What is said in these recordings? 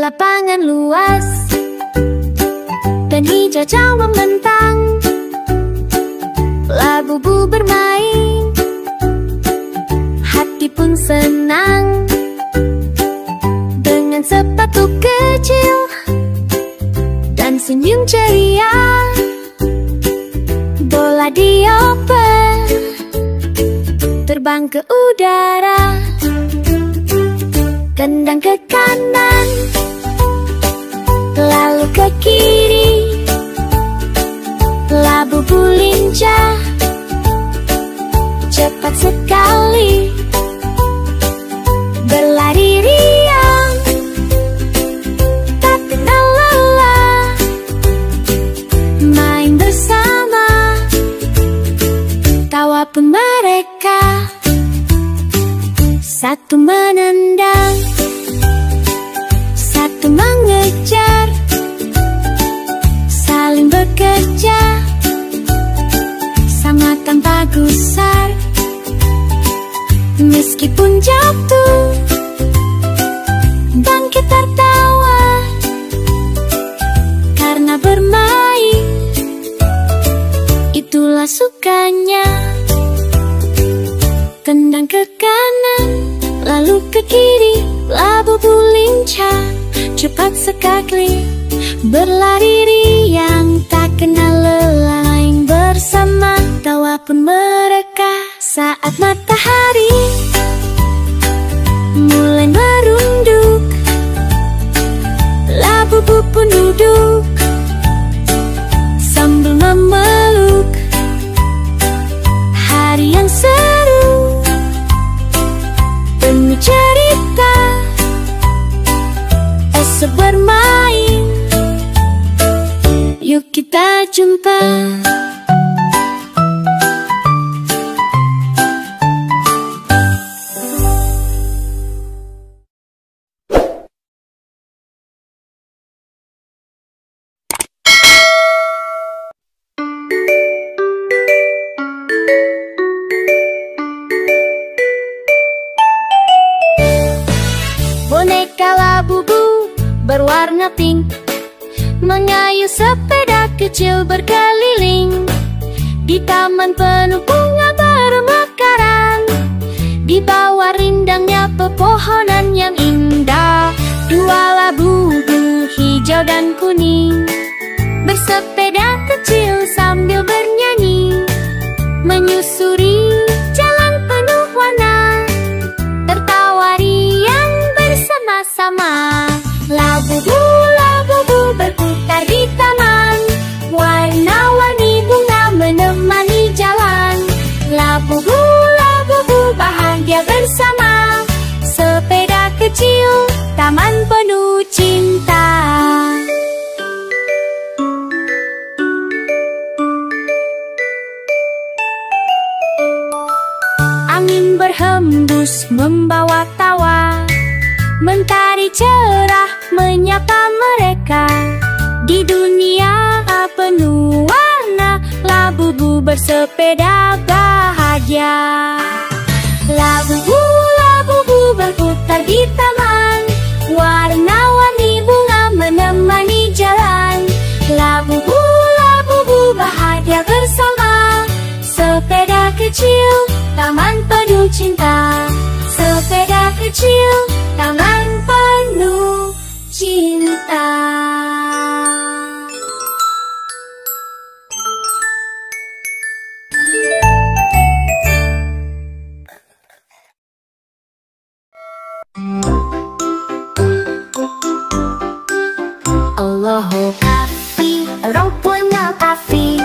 lapangan luas dan hijau membentang, labu-labu bermain, hati pun senang. Dengan sepatu kecil dan senyum ceria, bola dioper terbang ke udara. Tendang ke kanan, lalu ke kiri, labu-labu lincah, cepat sekali berlari riang, tak kenal lelah, main bersama, tawa pun mereka. Satu menendang, satu mengejar, saling bekerja, sama tanpa gusar. Meskipun jatuh, bangkit tertawa, karena bermain itulah sukanya. Tendang ke kanan, lalu ke kiri, labu-labu lincah, cepat sekali berlari riang, tak kenal lelah, main bersama, tawa pun mereka. Saat matahari mulai merunduk, labu-labu pun duduk sambil memeluk. Hari yang seru, penuh cerita, esok bermain, yuk kita jumpa. Boneka labu-labu berwarna pink mengayuh sepeda kecil berkeliling di taman penuh bunga bermekaran, di bawah rindangnya pepohonan yang indah. Dua labu-labu hijau dan kuning bersepeda kecil sambil bernyanyi, menyusuri jalan penuh warna, tertawa riang bersama-sama. Labu-labu berputar di taman, warna-warni bunga menemani jalan. Labu-labu bahagia bersama, sepeda kecil, taman penuh cinta. Angin berhembus membawa tawa, mentari cerah menyapa mereka. Di dunia penuh warna, labu-labu bersepeda bahagia. Labu-labu berputar di taman, warna-warni bunga menemani jalan. Labu-labu bahagia bersama, sepeda kecil, taman penuh cinta. Sepeda kecil, taman penuh cinta. Allahu kafi, Rabbuna kafi,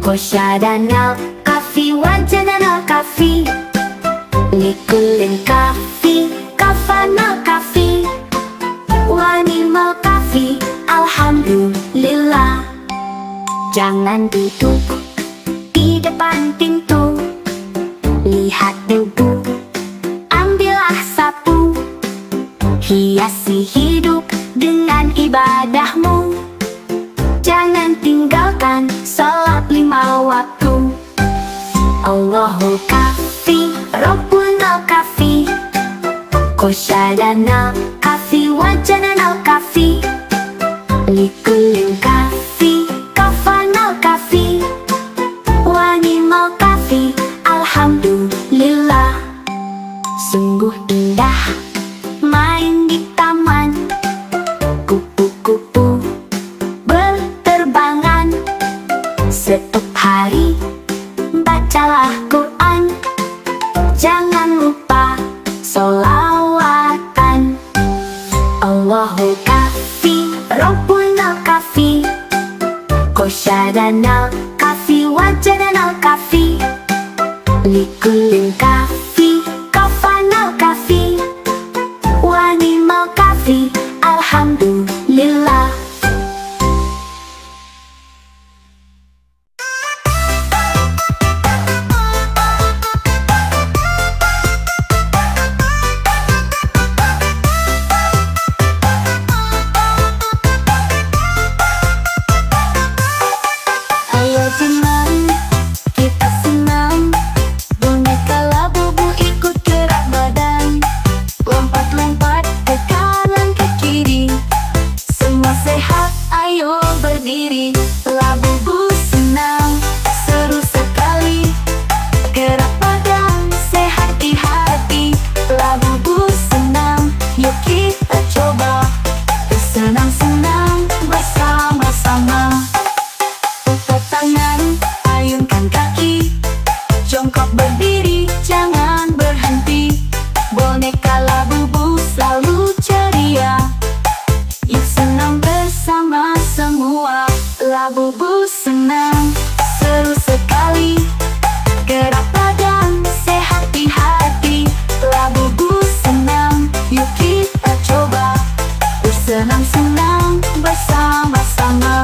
Kosyadana kafi, Wajadana kafi, Likulin kafi, Kafana kafi, Wanimal kafi, Alhamdulillah. Jangan duduk di depan pintu, lihat debu, ambillah sapu, hiasi hidup dengan ibadahmu. Jangan tinggalkan salat 5 waktu. Allahu kafi, Rabbuna kafi, Kosyadana kafi, wajan al kafi. Likulin kafi, kafan al kafi. Wani mal kafi, alhamdulillah. Sungguh indah main di taman. Kupu-kupu berterbangan. Setiap hari bacalah Quran. Jangan lupa sholawatan. Allahu kafi, Rabbunal kafi. Qasyadanal kafi, wajadanal kafi. Likulin kafi, kafanal kafi. Wanimal kafi, alhamdulillah. Ayo teman, kita senang. Boneka Labubu ikut gerak badan. Lompat-lompat ke kanan ke kiri. Semua sehat, ayo berdiri. Labubu senang, seru sekali. Gerak badan, sehat di hati. Labubu senang, yuk kita coba. Bersenang-senang bersama-sama. Putar tangan, ayunkan kaki. Jongkok berdiri, jangan berhenti. Boneka Labubu selalu ceria. Yuk senang bersama semua. Labubu senang, seru sekali. Gerak badan, sehat di hati. Labubu senang, yuk kita coba. Bersenang-senang bersama-sama.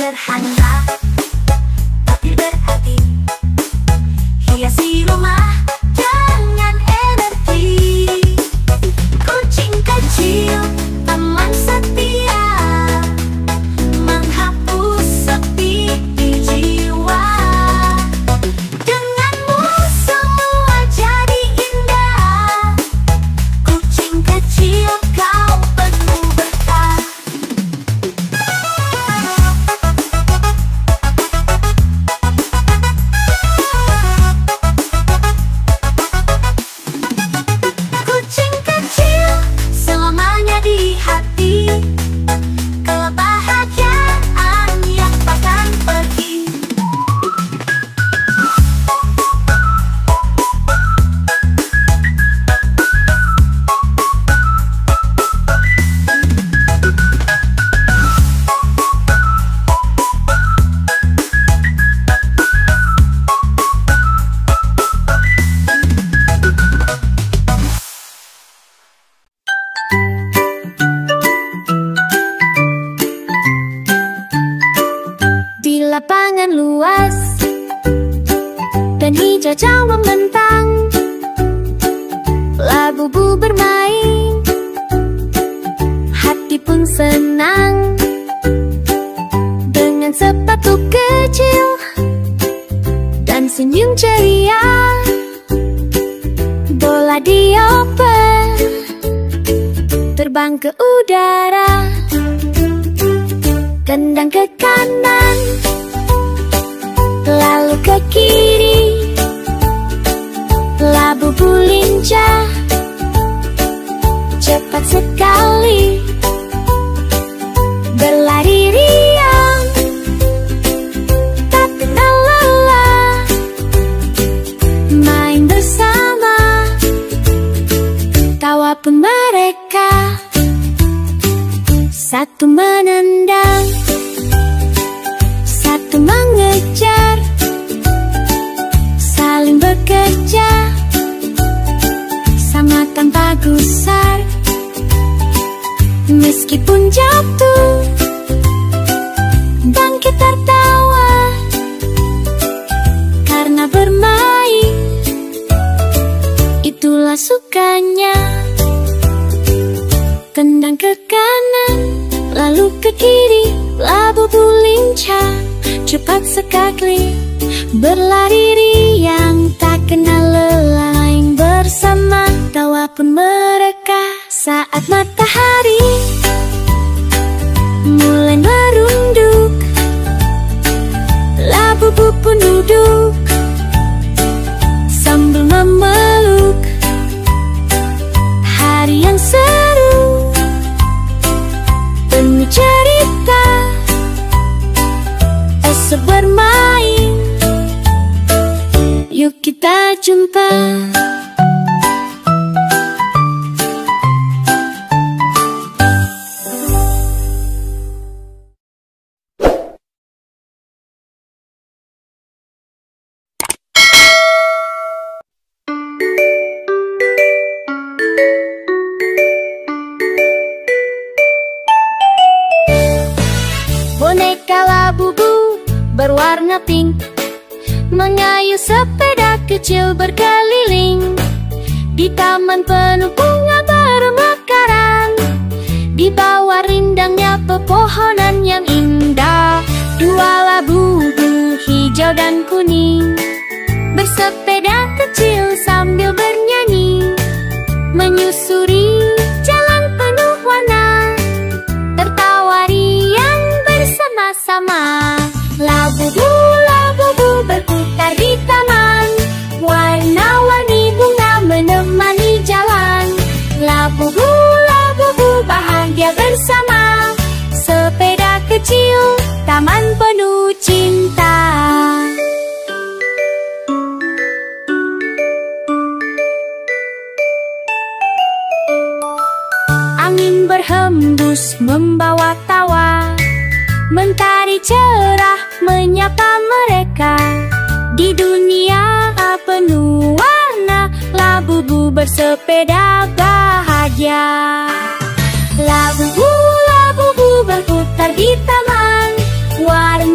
sederhana tapi berarti. Hiasi rumah dengan energi. Kucing kecil, teman setia, menghapus sepi di jiwa. Denganmu semua jadi indah. Kucing kecil, kau penuh berkah. Kucing kecil selamanya di hati. Kebahagiaan yang takkan pergi. Di lapangan luas dan hijau jauh membentang, labu-labu bermain, hati pun senang. Dengan sepatu kecil dan senyum ceria, bola dioper terbang ke udara. Tendang ke kanan, lalu ke kiri, labu-labu lincah, cepat sekali, berlari riang, tak kenal lelah, main bersama, tawa pun mereka. Satu menendang, satu mengejar, saling bekerja, sama tanpa gusar. Meskipun jatuh, bangkit tertawa, karena bermain, itulah sukanya. Tendang ke kanan, lalu ke kiri, labu-labu lincah, cepat sekali, berlari riang, tak kenal lelah, main bersama, tawa pun mereka. Saat matahari mulai merunduk, labu-labu pun duduk sambil memeluk. Hari yang seru, penuh cerita, esok bermain, yuk kita jumpa. Boneka labu-labu berwarna pink mengayuh sepeda kecil berkeliling di taman penuh bunga bermekaran. Di bawah rindangnya pepohonan yang indah, dua labu-labu hijau dan kuning bersepeda kecil sambil bernyanyi, menyusuri jalan penuh warna, tertawa riang bersama-sama. Labu-labu berputar di taman, warna-warni bunga menemani jalan. Labu-labu bahagia bersama, sepeda kecil, taman penuh cinta. Angin berhembus membawa tawa, mentari cerah menyapa mereka. Di dunia penuh warna, labu-labu bersepeda bahagia. Labu-labu berputar di taman, warna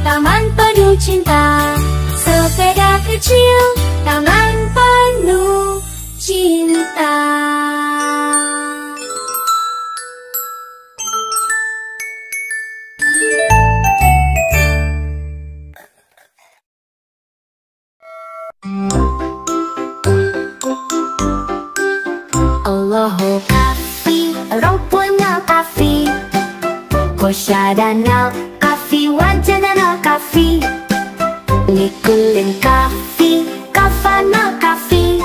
taman penuh cinta. Sepeda kecil, taman penuh cinta. Allahu kafi, Rabbuna kafi, Kosyadana kafi, wajadana kafi, Likulin kafi, kafana kafi,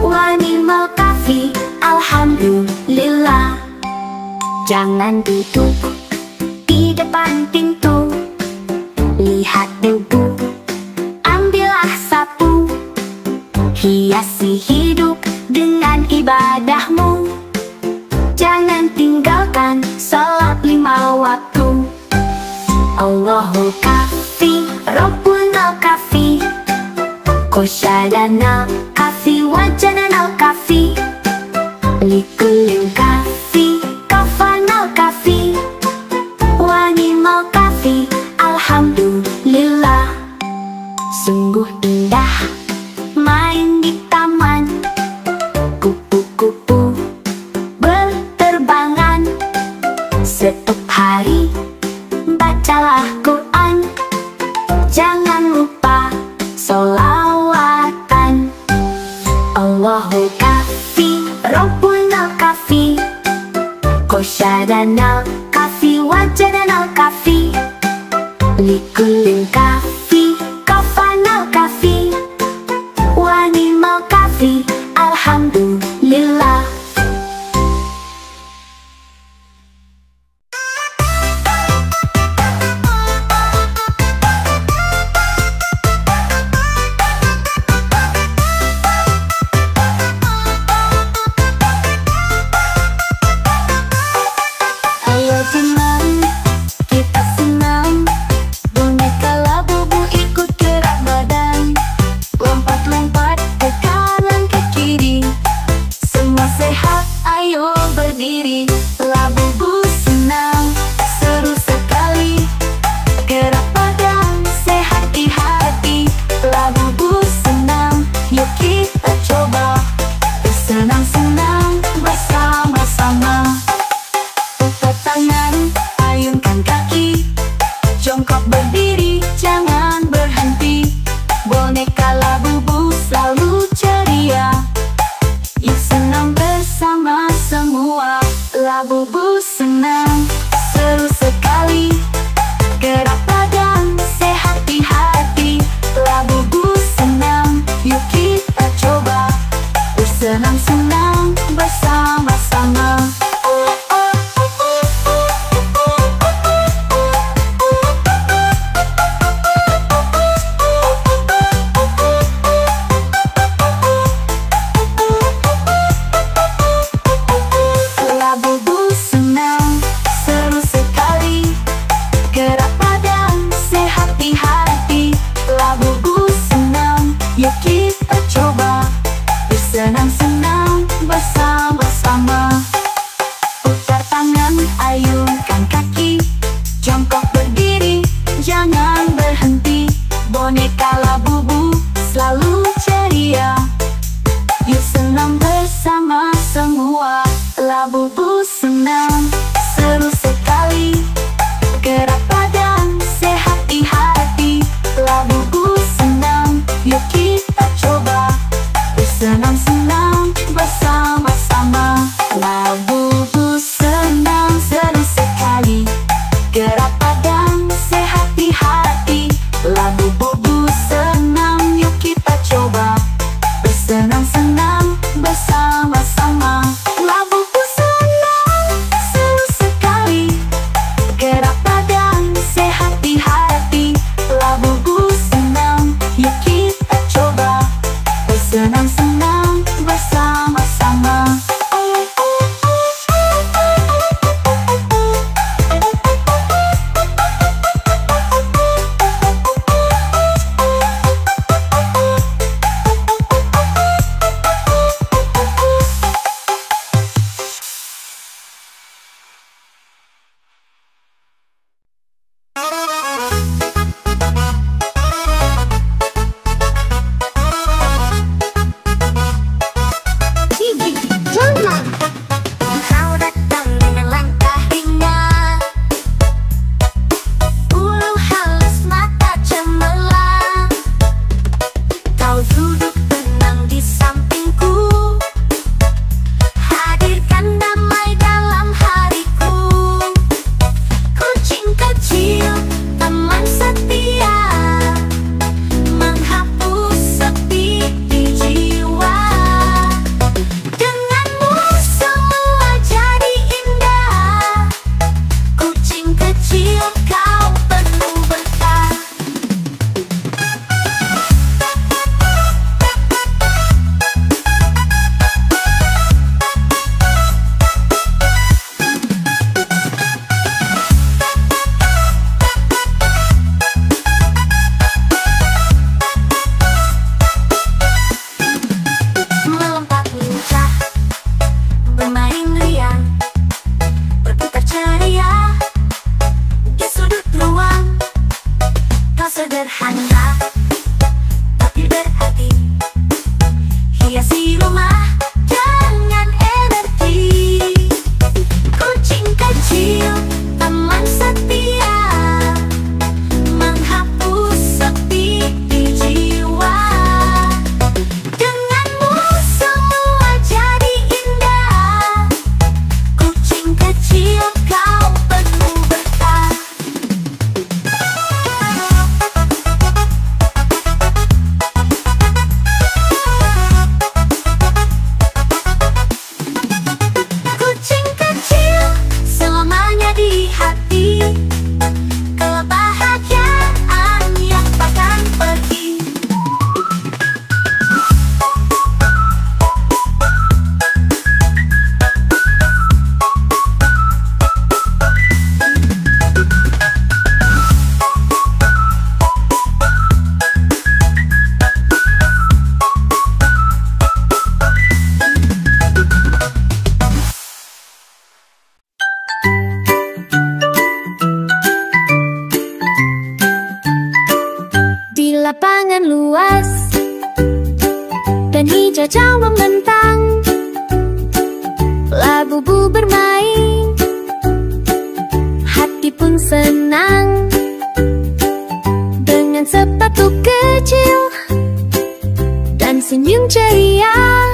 Wanimal kafi, alhamdulillah. Jangan duduk di depan pintu, lihat debu, ambillah sapu, hiasi hidup dengan ibadahmu. Jangan tinggalkan salat 5 waktu. Allahu kafi, Rabbuna kafi, Kosyadana kafi, wajadana kafi, Likulin kafi, kafana kafi, Wanimal kafi, alhamdulillah. Sungguh indah main di taman, kupu-kupu berterbangan. Setiap hari bacalah Quran, jangan lupa sholawatan. Allahu kafi, Rabbuna kafi, Kosyadana kafi, wajadana kafi, Likulin kafi, kafana kafi, Wanimal kafi, alhamdulillah. Ayo senang, kita senang, boneka labubu ikut gerak badan, lompat-lompat ke kanan ke kiri, semua sehat, ayo berdiri. Labubu senang, seru sekali, gerak badan, sehat di hati. Labubu senang, yuk kita coba, bersenang-senang bersama-sama. Putar tangan, ayunkan kaki, jongkok berdiri, jangan berhenti. Boneka labubu selalu ceria, yuk senang bersama semua. Labubu senang, seru sekali, gerak badan, sehat di hati. Labubu senang, yuk kita coba, bersenang-senang bersama-sama. Labubu senang, seru sekali, gerak badan, sehat di hati. Labubu senang, yuk kita coba, bersenang-senang bersama-sama. Putar tangan, ayunkan kaki, jongkok berdiri, jangan berhenti. Boneka labubu selalu ceria, yuk senang bersama semua. Labubu senang, seru sekali, gerak badan, sehat di hati. Labubu senang, yuk kita coba, bersenang-senang bersama-sama. Labubu senang, seru sekali, gerak badan, sehat di hati. Labubu senang, yuk kita coba, bersenang-senang bersama-sama. Labubu senang, seru sekali, gerak badan, sehat di hati. Labubu senang, yuk kita coba, bersenang-senang bersama-sama. lapangan luas dan hijau jauh membentang. Labubu bermain, hati pun senang. Dengan sepatu kecil dan senyum ceria,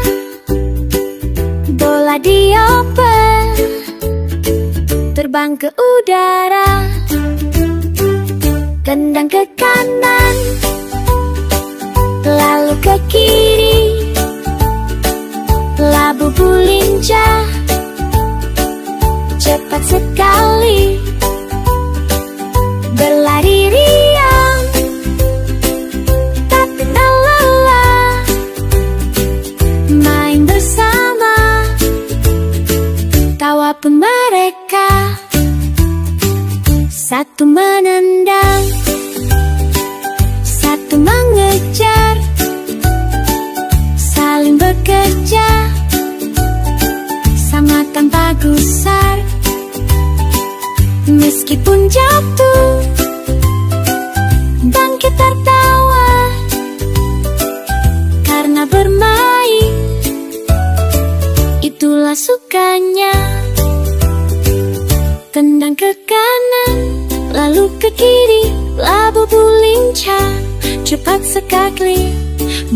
bola dioper terbang ke udara. Tendang ke kanan, lalu ke kiri. Labubu lincah, cepat sekali, berlari riang, tak kenal lelah. Main bersama, tawa pun mereka. Satu menendang, satu mengejar, saling bekerja sama tanpa gusar. Meskipun jatuh, bangkit tertawa, karena bermain itulah sukanya. Tendang ke kanan, lalu ke kiri. Labubu lincah, cepat sekali,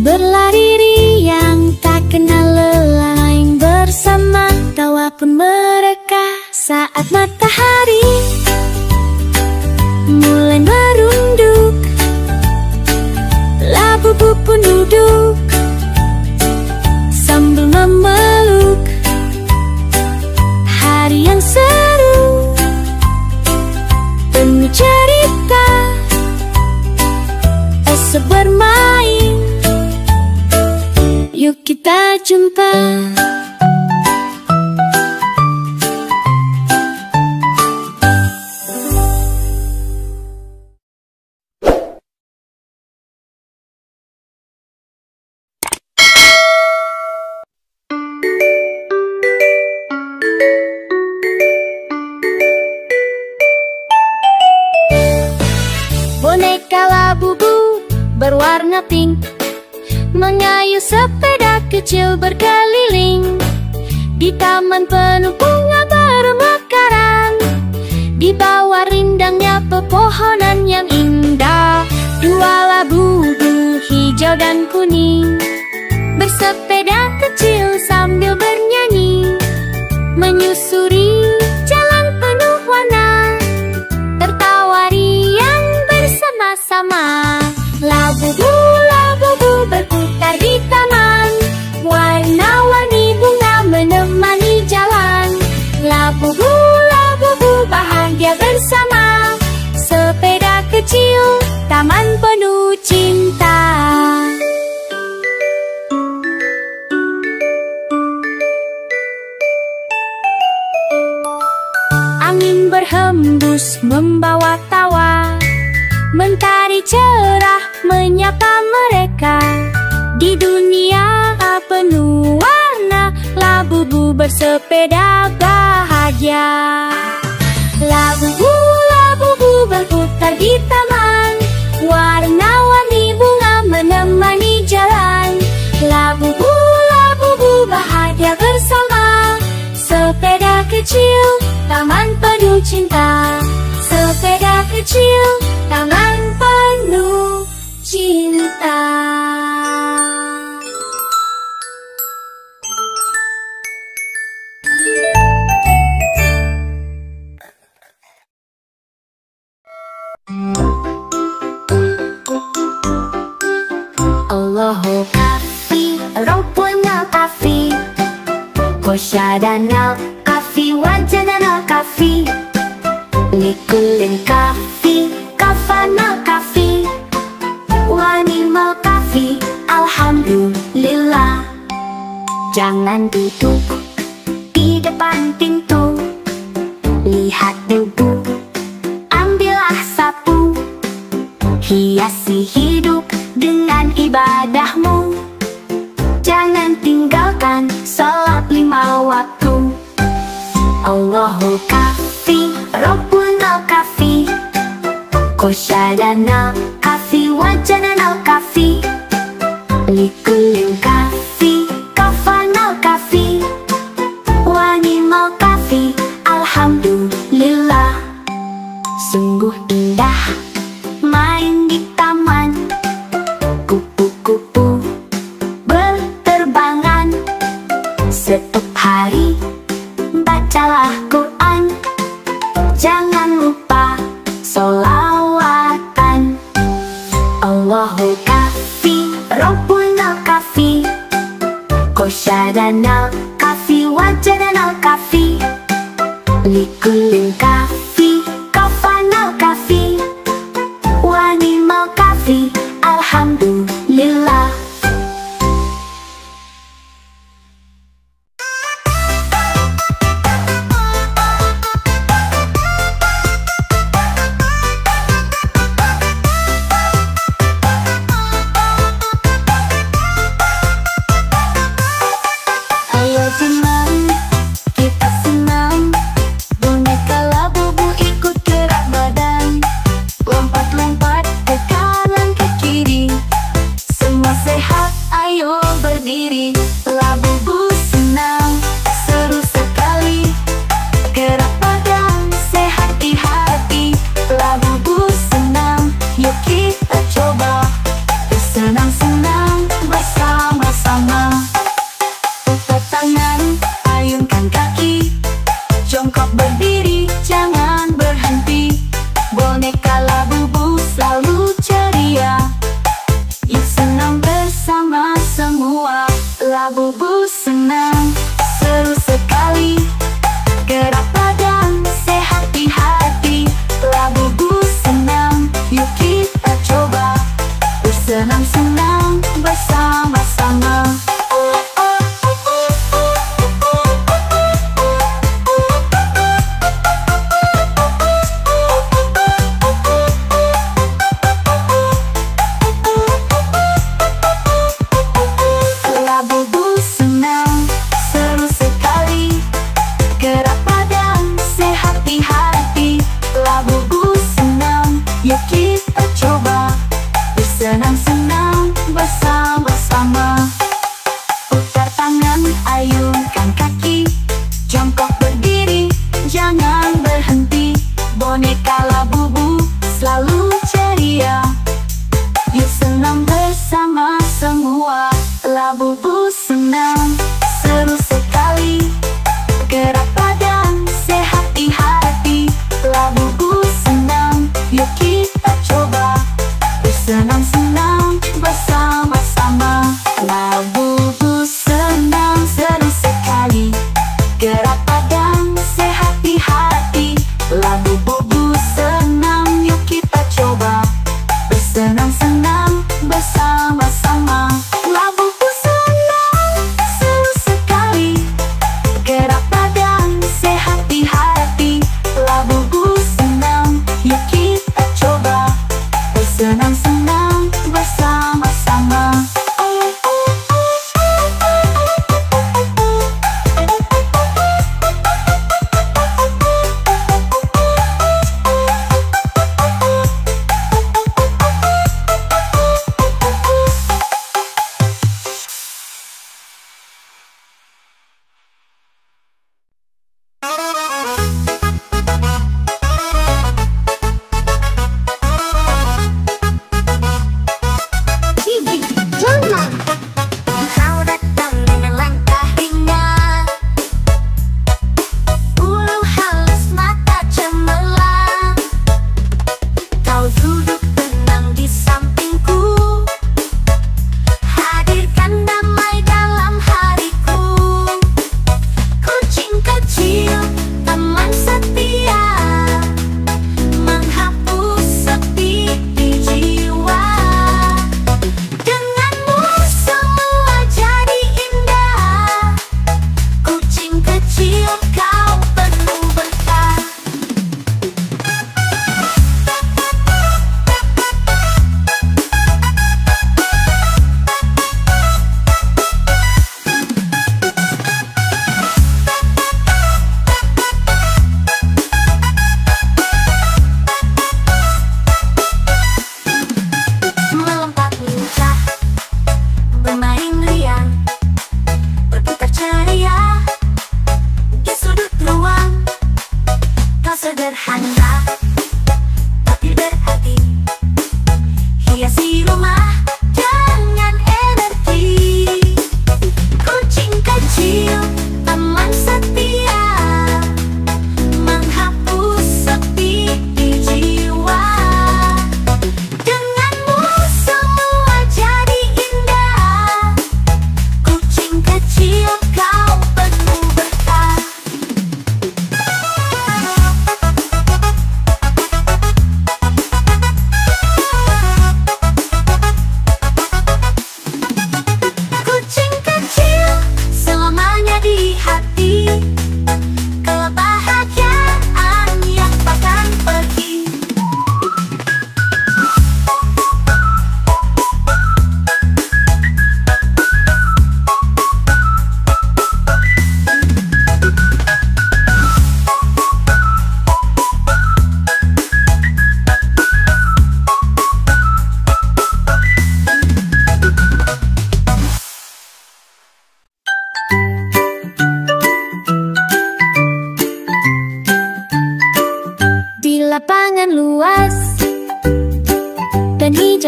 berlari riang, tak kenal lelah. Main bersama, tawa pun mereka. Saat matahari mulai merunduk, labubu pun duduk sambil memeluk. Hari yang seru, penuh cerita, esok bermain, yuk kita jumpa. Boneka labubu berwarna pink mengayuh sepeda kecil berkeliling di taman penuh bunga bermekaran, di bawah rindangnya pepohonan yang indah. Dua labubu hijau dan kuning bersepeda kecil sambil bernyanyi, menyusuri jalan penuh warna, tertawa riang bersama-sama. Labubu, labubu berputar di taman, warna-warni bunga menemani jalan. Labubu, labubu bahagia bersama, sepeda kecil, taman penuh cinta. Angin berhembus membawa tawa, mentari cerah menyapa mereka. Di dunia penuh warna, labubu bersepeda bahagia. Labubu, labubu berputar di taman, warna-warni bunga menemani jalan. Labubu, labubu bahagia bersama, sepeda kecil, taman penuh cinta. Sepeda kecil, taman penuh cinta. Allahu kafi, Rabbuna kafi, Kosyadana kafi, wajadana kafi, Likulin kafi, kafana kafi, wanimal kafi, alhamdulillah. Jangan duduk di depan pintu, lihat debu, ambillah sapu, hiasi hidup dengan ibadahmu. Jangan tinggalkan salat 5 waktu. Allahu kafi, Rabbuna kafi, Kosyadana kafi, wajanan al-kafi. Likulin kafi, kafan al-kafi, wanimal kafi. Alhamdulillah, sungguh indah main di taman. Kupu-kupu berterbangan, setiap hari bacalah Quran. Jangan lupa sholawatan. Allahul kafi, Rabbunal kafi, Qosyadanal kafi, wajadanal kafi. Likulin kafi, kafanal kafi, wanimal kafi. Alhamdulillah. Ayo senang, kita senang. Boneka Labubu ikut gerak badan, lompat-lompat ke kanan ke kiri. Semua sehat, ayo berdiri. Labubu senang, seru sekali. Gerak badan, sehat di hati. Labubu senang, yuk kita coba. Bersenang-senang bersama-sama. Putar tangan, ayunkan kaki. Jongkok berdiri, jangan berhenti. Boneka Labubu selalu ceria. Yuk senang bersama semua. Labubu senang, seru sekali. Gerak badan, sehat di hati. Labubu senang, yuk kita coba. Bersenang-senang bersama-sama. Labubu senang,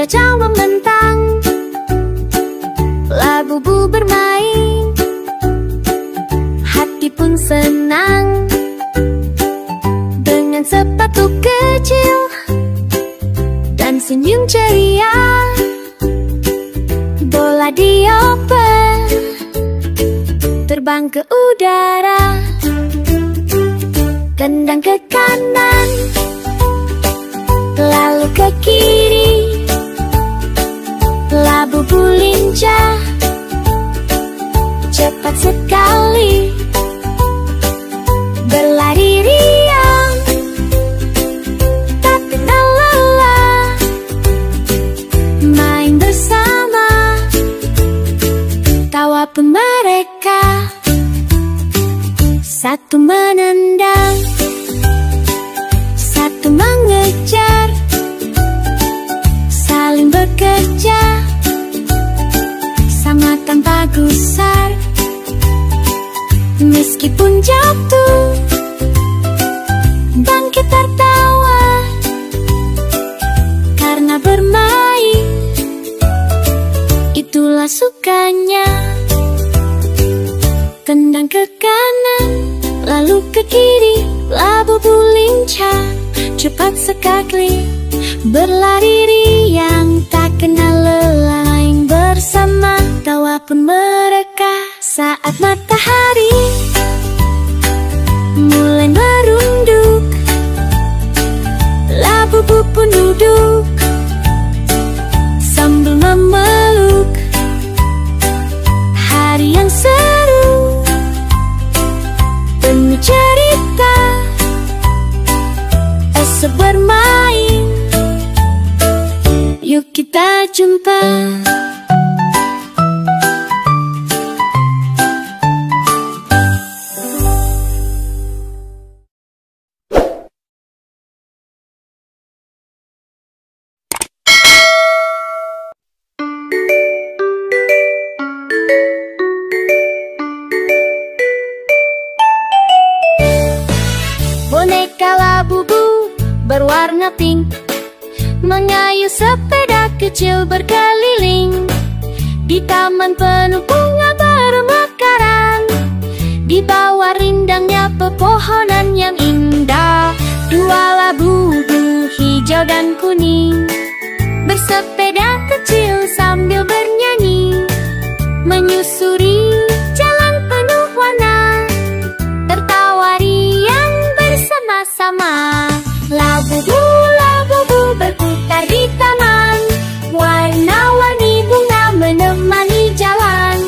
saja membentang, labu-bu bermain, hati pun senang. Dengan sepatu kecil dan senyum ceria, bola dioper terbang ke udara. Tendang ke kanan, lalu ke kiri, labu-bu lincah, cepat sekali berlari riang, tak kenal lelah, main bersama, tawa pun mereka. Satu menendang, satu mengejar, saling bekerja, sama tanpa gusar. Meskipun jatuh, bangkit tertawa, karena bermain itulah sukanya. Tendang ke kanan, lalu ke kiri, labu-bu lincah, cepat sekali berlari riang, tak kenal lelah, main bersama, tawa pun mereka. Saat matahari mulai merunduk, labu-bu pun duduk sambil memeluk. Hari yang seru, penuh cerita, esok bermain, yuk kita jumpa. Boneka labu-bu berwarna pink mengayuh sepeda kecil berkeliling di taman penuh bunga bermekaran, di bawah rindangnya pepohonan yang indah. Dua labu-bu hijau dan kuning bersepeda kecil sambil bernyanyi, menyusuri jalan penuh warna, tertawa riang bersama-sama. Labu-bu, labu-bu berputar di taman, warna-warni bunga menemani jalan.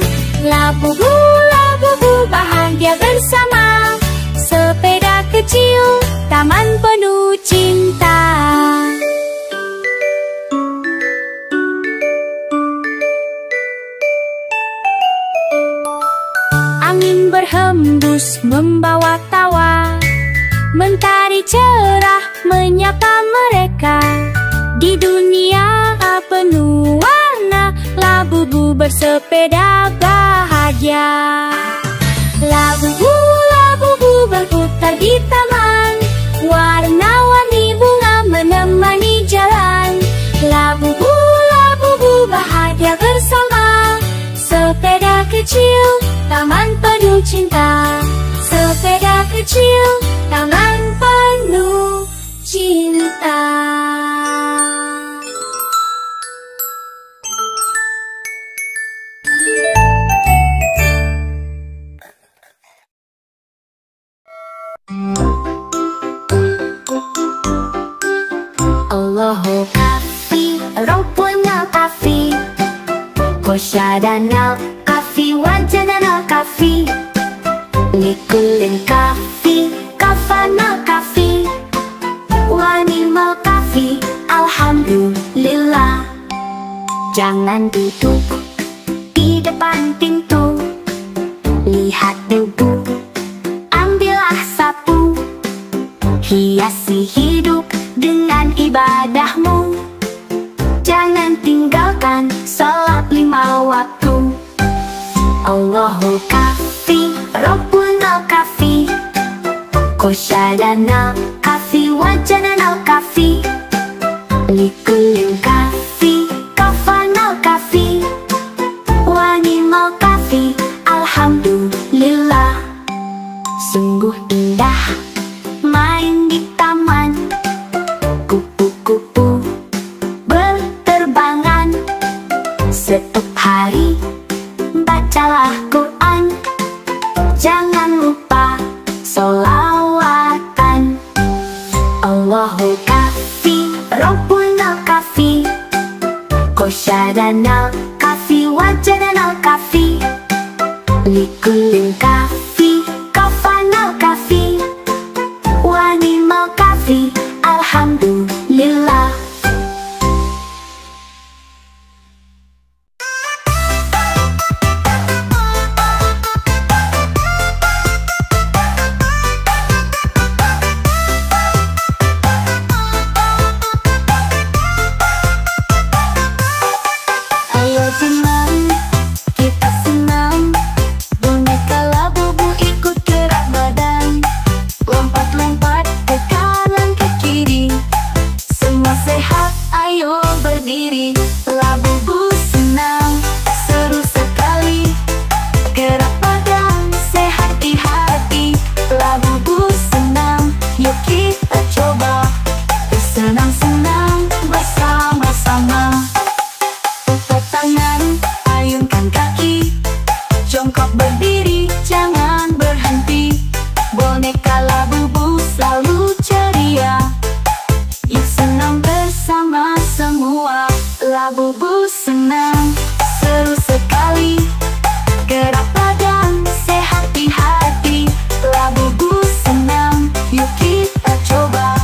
Labu-bu, labu-bu bahagia bersama, sepeda kecil, taman penuh cinta. Angin berhembus membawa tawa, mentari cerah menyapa mereka. Di dunia penuh warna, labu-bu bersepeda bahagia. Labu-bu, labu-bu berputar di taman, warna-warni bunga menemani jalan. Labu-bu, labu-bu bahagia bersama, sepeda kecil, taman penuh cinta. Sepeda kecil, taman penuh cinta. Allahu kafi, Rabbuna kafi, Kosyadana kafi, Wajadana kafi, Likulin kafi, Kafana kafi, Wanimal kafi, Alhamdulillah. Jangan duduk di depan pintu, lihat debu, ambillah sapu, hiasi hidup dengan ibadahmu. Jangan tinggalkan salat 5 waktu. Allahu kafi, Rabbuna kafi, Kosyadana kafi, Wajadana kafi, Likulin kafi, Al-Quran. Jangan lupa sholawatan. Allahu kafi, Rabbuna kafi, Qasyadanal kafi, Wajadanal kafi, Likullin kafi, Kafanal kafi, Wanimal kafi. Alhamdulillah. Ayo teman, kita senam. Boneka Labubu ikut gerak badan. Lompat-lompat ke kanan ke kiri. Semua sehat, ayo berdiri. Labubu senam, seru sekali. Gerak badan, sehat di hati. Labubu senam, yuk kita coba. Bersenang-senang bersama-sama. Putar tangan, ayunkan kaki. Jongkok berdiri, jangan berhenti. Boneka Labubu selalu ceria. Yuk senam bersama semua. Labubu senang, seru sekali. Gerak badan, sehat di hati. Labubu senam, yuk kita coba.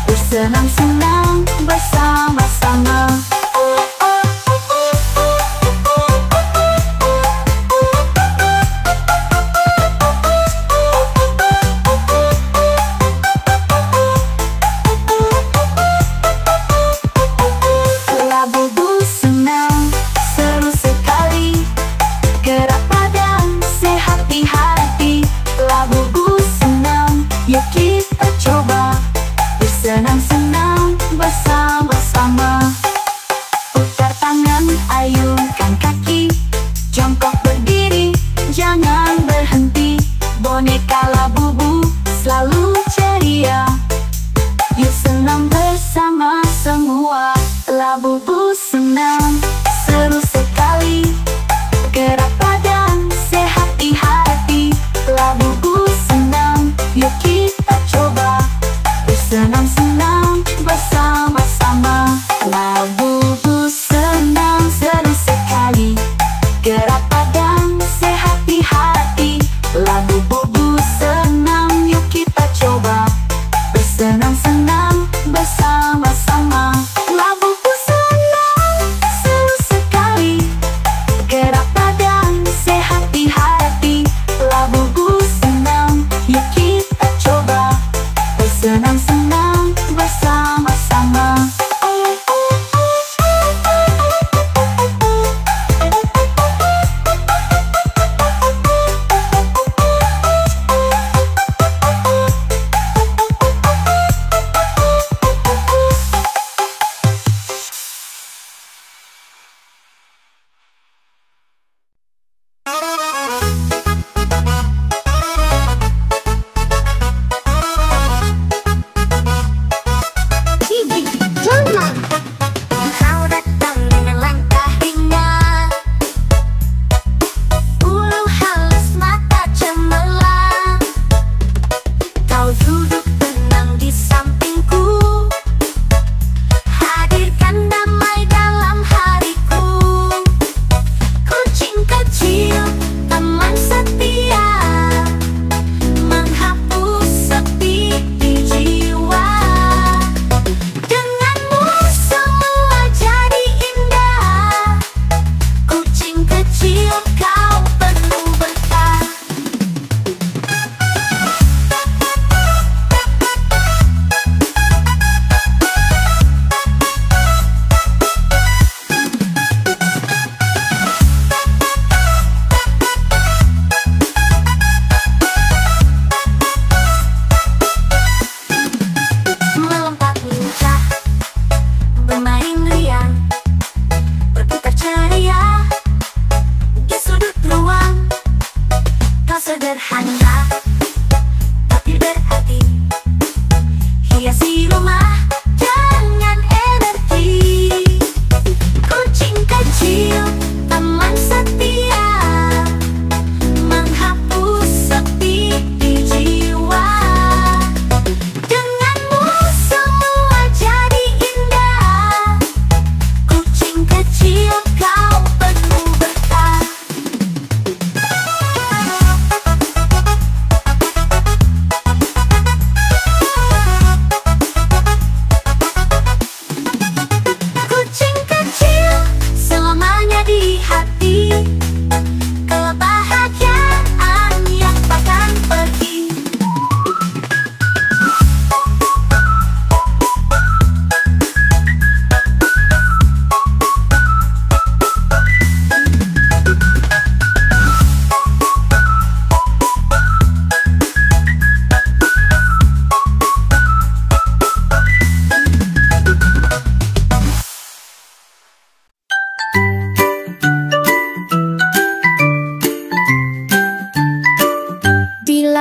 Bersenang-senang bersama-sama. Labubu senang, seru sekali. Gerak badan, sehat di hati. Labubu senang, yuk kita coba. Bersenang-senang bersama-sama. Putar tangan, ayunkan kaki. Jongkok berdiri, jangan berhenti. Boneka Labubu selalu ceria. Yuk senam bersama semua. Labubu senang, seru sekali. Gerak badan, sehat di hati. Labubu senang, yuk kita coba. Bersenang-senang bersama-sama. Labubu senang, seru sekali. Gerak badan, sehat di hati. Labubu senang, yuk kita coba. Bersenang-senang bersama-sama. Labubu senang, seru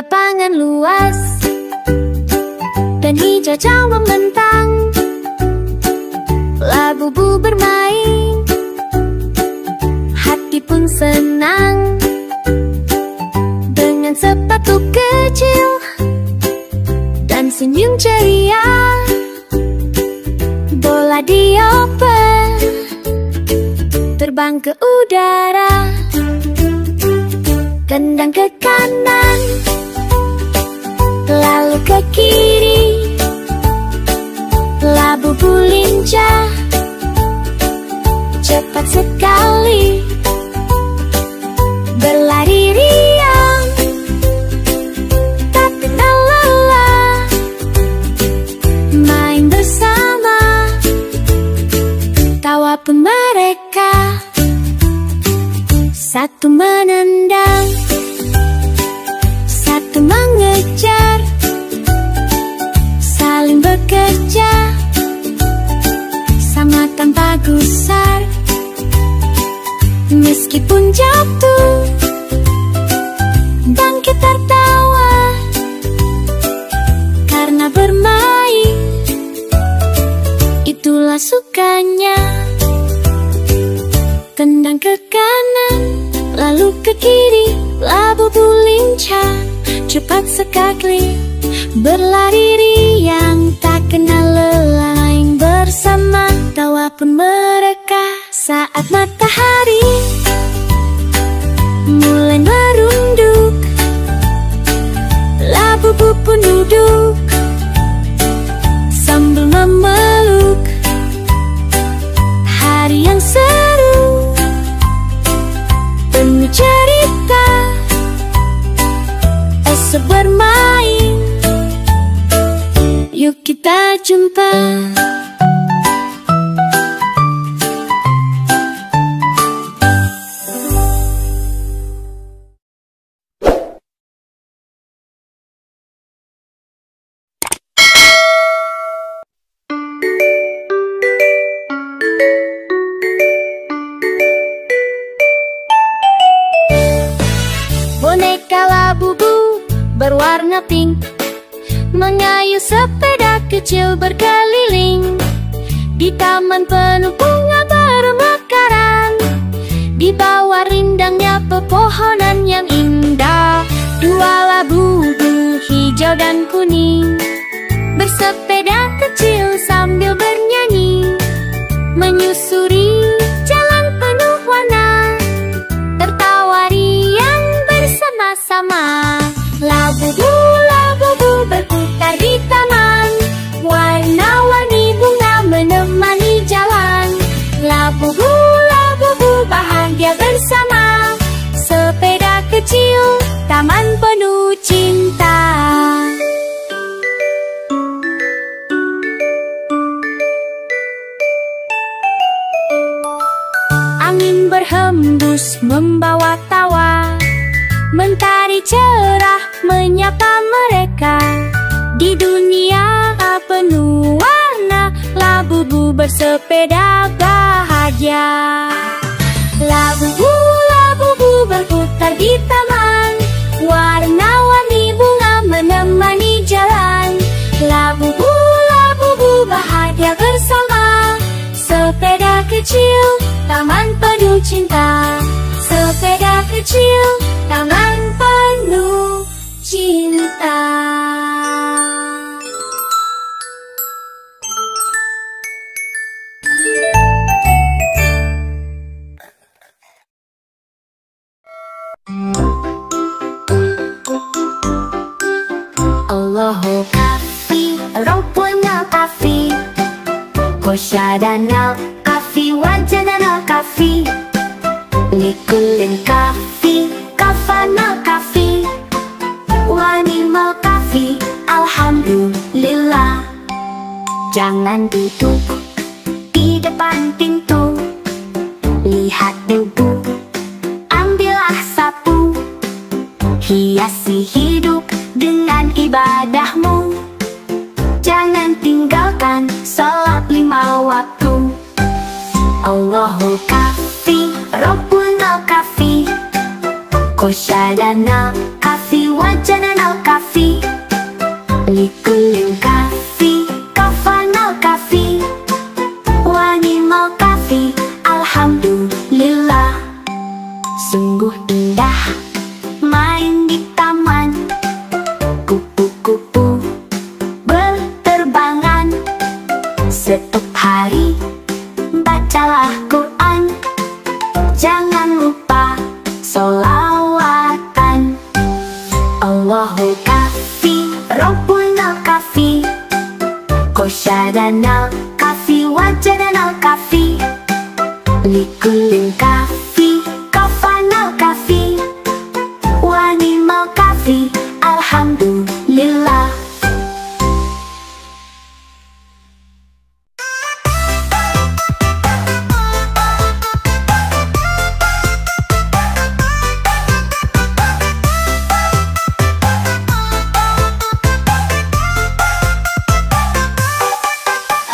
lapangan luas dan hijau membentang. Labu-bu bermain, hati pun senang. Dengan sepatu kecil dan senyum ceria, bola dioper terbang ke udara. Tendang ke kanan, lalu ke kiri. Labu-bu lincah, cepat sekali, berlari riang, tak kenal lelah. Main bersama, tawa pun mereka. Satu menendang, satu mengejar, saling bekerja, sama tanpa gusar. Meskipun jatuh, bangkit tertawa, karena bermain itulah sukanya. Tendang ke kanan, lalu ke kiri. Labu-bu lincah, cepat sekali, berlari riang, tak kenal lelah. Main bersama, tawa pun mereka. Saat matahari mulai merunduk, labu-bu pun duduk sambil memeluk. Hari yang seru, penuh cerita, esok bermain, yuk kita jumpa. Boneka labu-bu berwarna pink mengayuh sepeda kecil berkeliling. Di taman penuh bunga bermekaran, di bawah rindangnya pepohonan yang indah. Dua labu-bu hijau dan kuning bersepeda kecil sambil bernyanyi, menyusuri jalan penuh warna, tertawa riang bersama-sama. Labu-bu, labu-bu berputar di taman, warna-warni bunga menemani jalan. Labu-bu, labu-bu bahagia bersama, sepeda kecil, taman penuh cinta. Angin berhembus membawa tawa, mentari cerah menyapa mereka. Di dunia penuh warna, labu-bu bersepeda bahagia. Labu-bu, labu-bu berputar di taman, warna-warni bunga menemani jalan. Labu-bu, labu-bu bahagia bersama, sepeda kecil, taman penuh cinta. Sepeda kecil, taman penuh cinta. Allahu kafi, rumpuna kafi, kosyadana kafi, wajadana kafi, likulin kafi, kafana kafi, wanimal kafi, alhamdulillah. Jangan duduk di depan pintu, lihat debu, ambillah sapu, hiasi hidup dengan ibadahmu. Jangan tinggalkan salat 5 waktu. Allahu kafi, Rabbuna kafi, kosyadana kafi, Kafi wajanan al-kafi, likulin kafi, kafan al-kafi, wanimal kafi. Alhamdulillah, sungguh indah main di taman. Kupu-kupu berterbangan, setiap hari bacalah Quran. Jangan lupa sholawatan. Allahul kafi, Rabbunal kafi, Qosyadanal kafi, wajadanal kafi, likulin kafi, kafanal kafi, wanimal kafi. Alhamdulillah.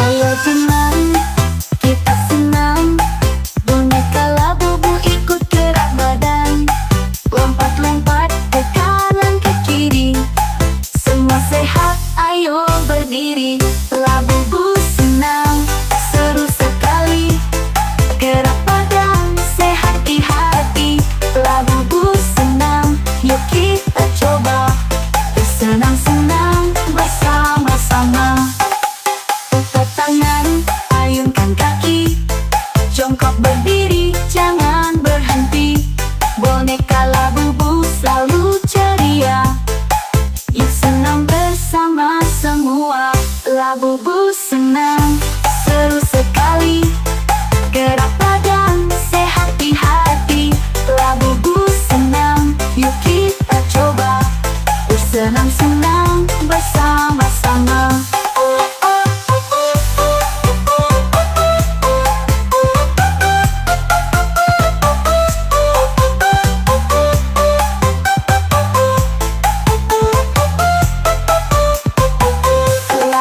Ayo teman, kita senang. Boneka Labubu ikut gerak badan, lompat-lompat ke kanan ke kiri. Semua sehat, ayo berdiri. Labubu senang, seru sekali. Gerak badan, sehat di hati. Labubu senang, yuk kita coba. Bersenang-senang bersama-sama. Putar tangan, ayunkan kaki, jongkok berdiri, jangan berhenti. Boneka Labubu selalu ceria, yuk senang bersama semua. Labubu senang, seru sekali. Gerak badan, sehat di hati. Labubu senang, yuk kita coba. Bersenang-senang bersama-sama.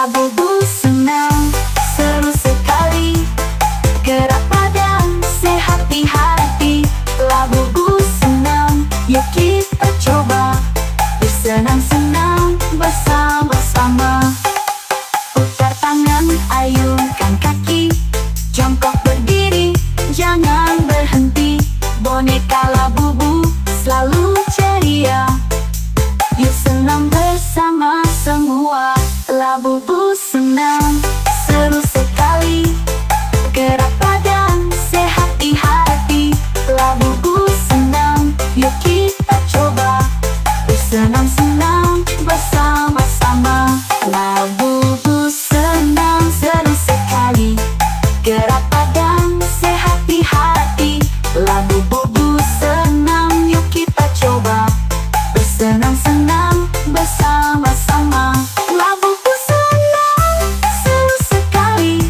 Labubu senang, seru sekali. Gerak badan, sehat di hati. Labubu senang, yuk kita coba. Bersenang-senang bersama-sama. Putar tangan, ayunkan kaki, jongkok berdiri, jangan berhenti. Boneka Labubu selalu ceria, yuk senang bersama semua. Labubu senang, seru sekali. Gerak badan, sehat di hati. Labubu senang, yuk kita coba. Bersenang-senang bersama-sama. Labubu senang, seru sekali. Gerak badan, sehat di hati. Labubu senang, yuk kita coba. Bersenang-senang bersama-sama. Labubu senang, seru sekali.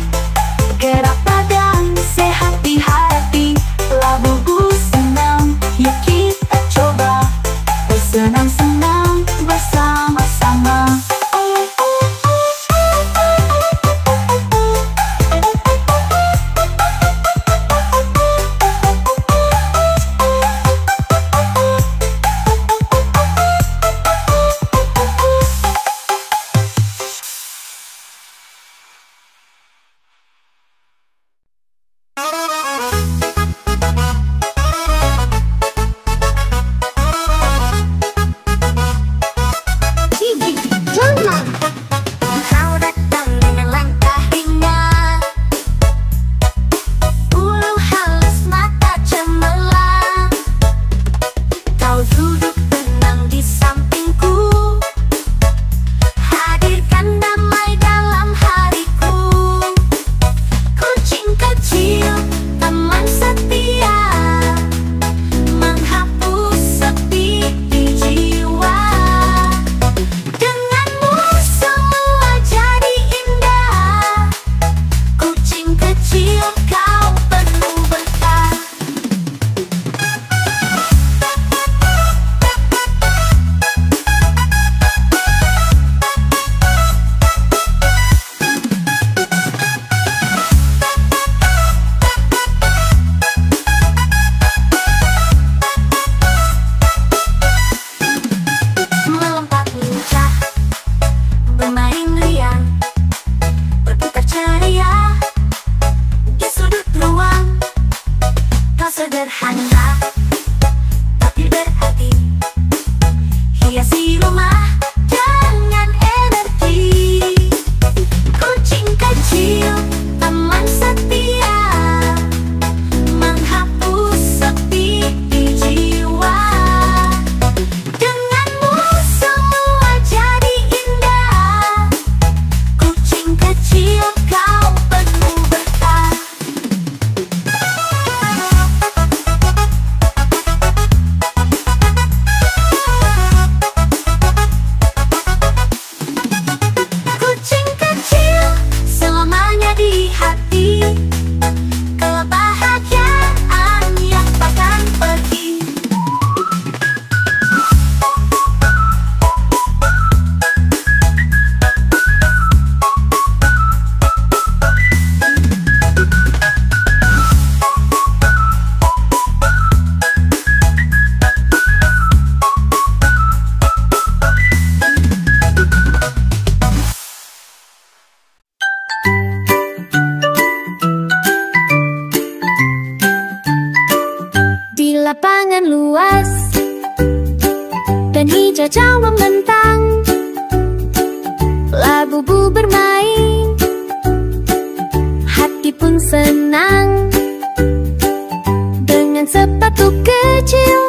Gerak badan, sehat di hati. Labubu senang, yuk kita coba. Bersenang-senang menjajal membentang, labubu bermain, hati pun senang. Dengan sepatu kecil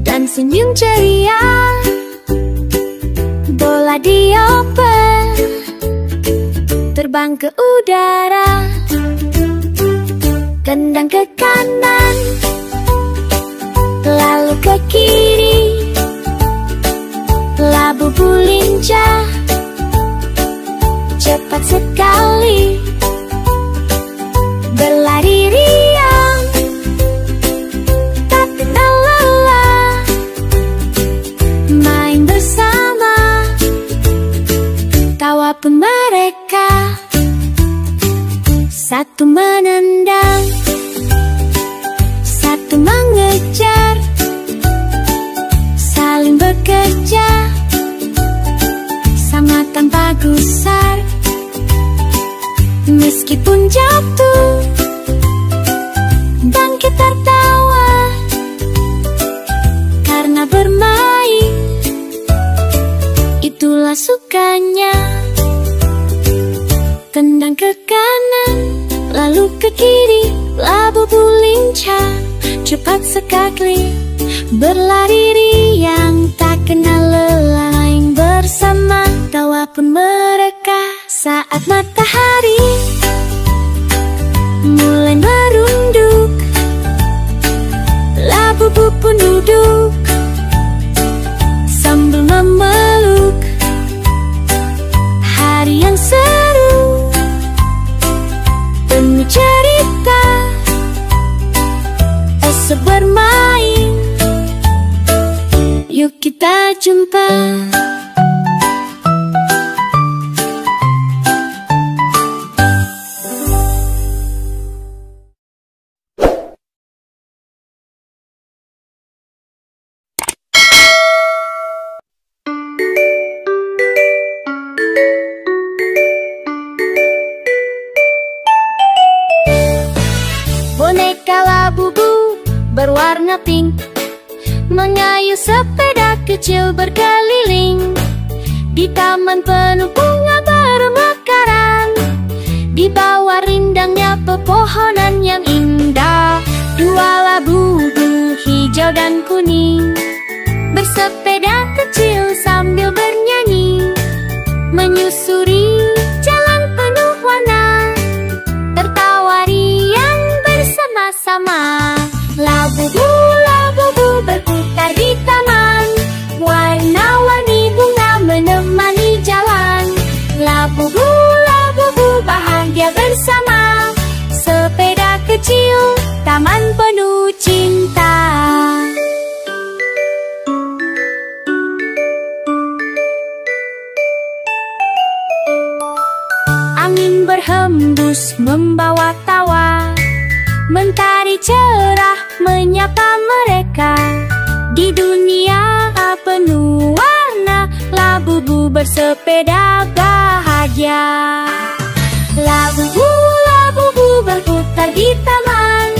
dan senyum ceria, bola dioper terbang ke udara. Tendang ke kanan, lalu ke kiri, labubu lincah, cepat sekali, berlari riang, tak kenal lelah, main bersama, tawa pun mereka. Satu menendang, satu mengejar, saling bekerja, sama tanpa gusar. Meskipun jatuh, bangkit tertawa, karena bermain, itulah sukanya. Tendang ke kanan, lalu ke kiri, labubu lincah, cepat sekali, berlari riang, tak kenal lelah, main bersama, tawa pun mereka. Saat matahari mulai merunduk, labubu pun duduk sambil memeluk. Hari yang seru, penuh cerita, esok bermain, yuk kita jumpa. Boneka labubu berwarna pink mengayuh sepeda kecil berkeliling di taman penuh bunga bermekaran, di bawah rindangnya pepohonan yang indah. Dua labubu hijau dan kuning bersepeda kecil sambil bernyanyi, menyusuri jalan penuh warna, tertawa riang bersama-sama. Labubu, labubu berputar di taman, warna-warni bunga menemani jalan. Labubu, labubu bahagia bersama, sepeda kecil, taman penuh cinta. Angin berhembus membawa tawa, mentari cerah menyapa mereka. Di dunia penuh warna, labubu bersepeda bahagia. Labubu, labubu berputar di taman,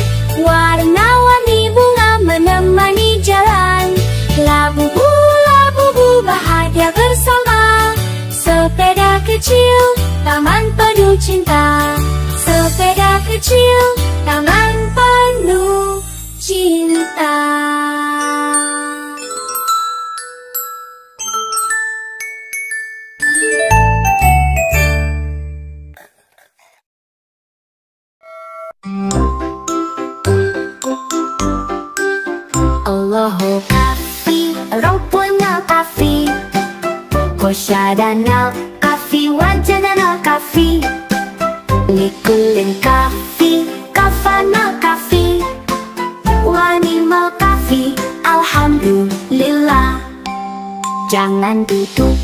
warna-warni bunga menemani jalan. Labubu, labubu bahagia bersama, sepeda kecil, taman penuh cinta. Sepeda kecil, taman penuh cinta. Allahu kafi, Rabbuna kafi, Kosyadana kafi, Wajadana kafi, Likulin kafi, Kafana kafi, Wanimal kafi, Alhamdulillah. Jangan duduk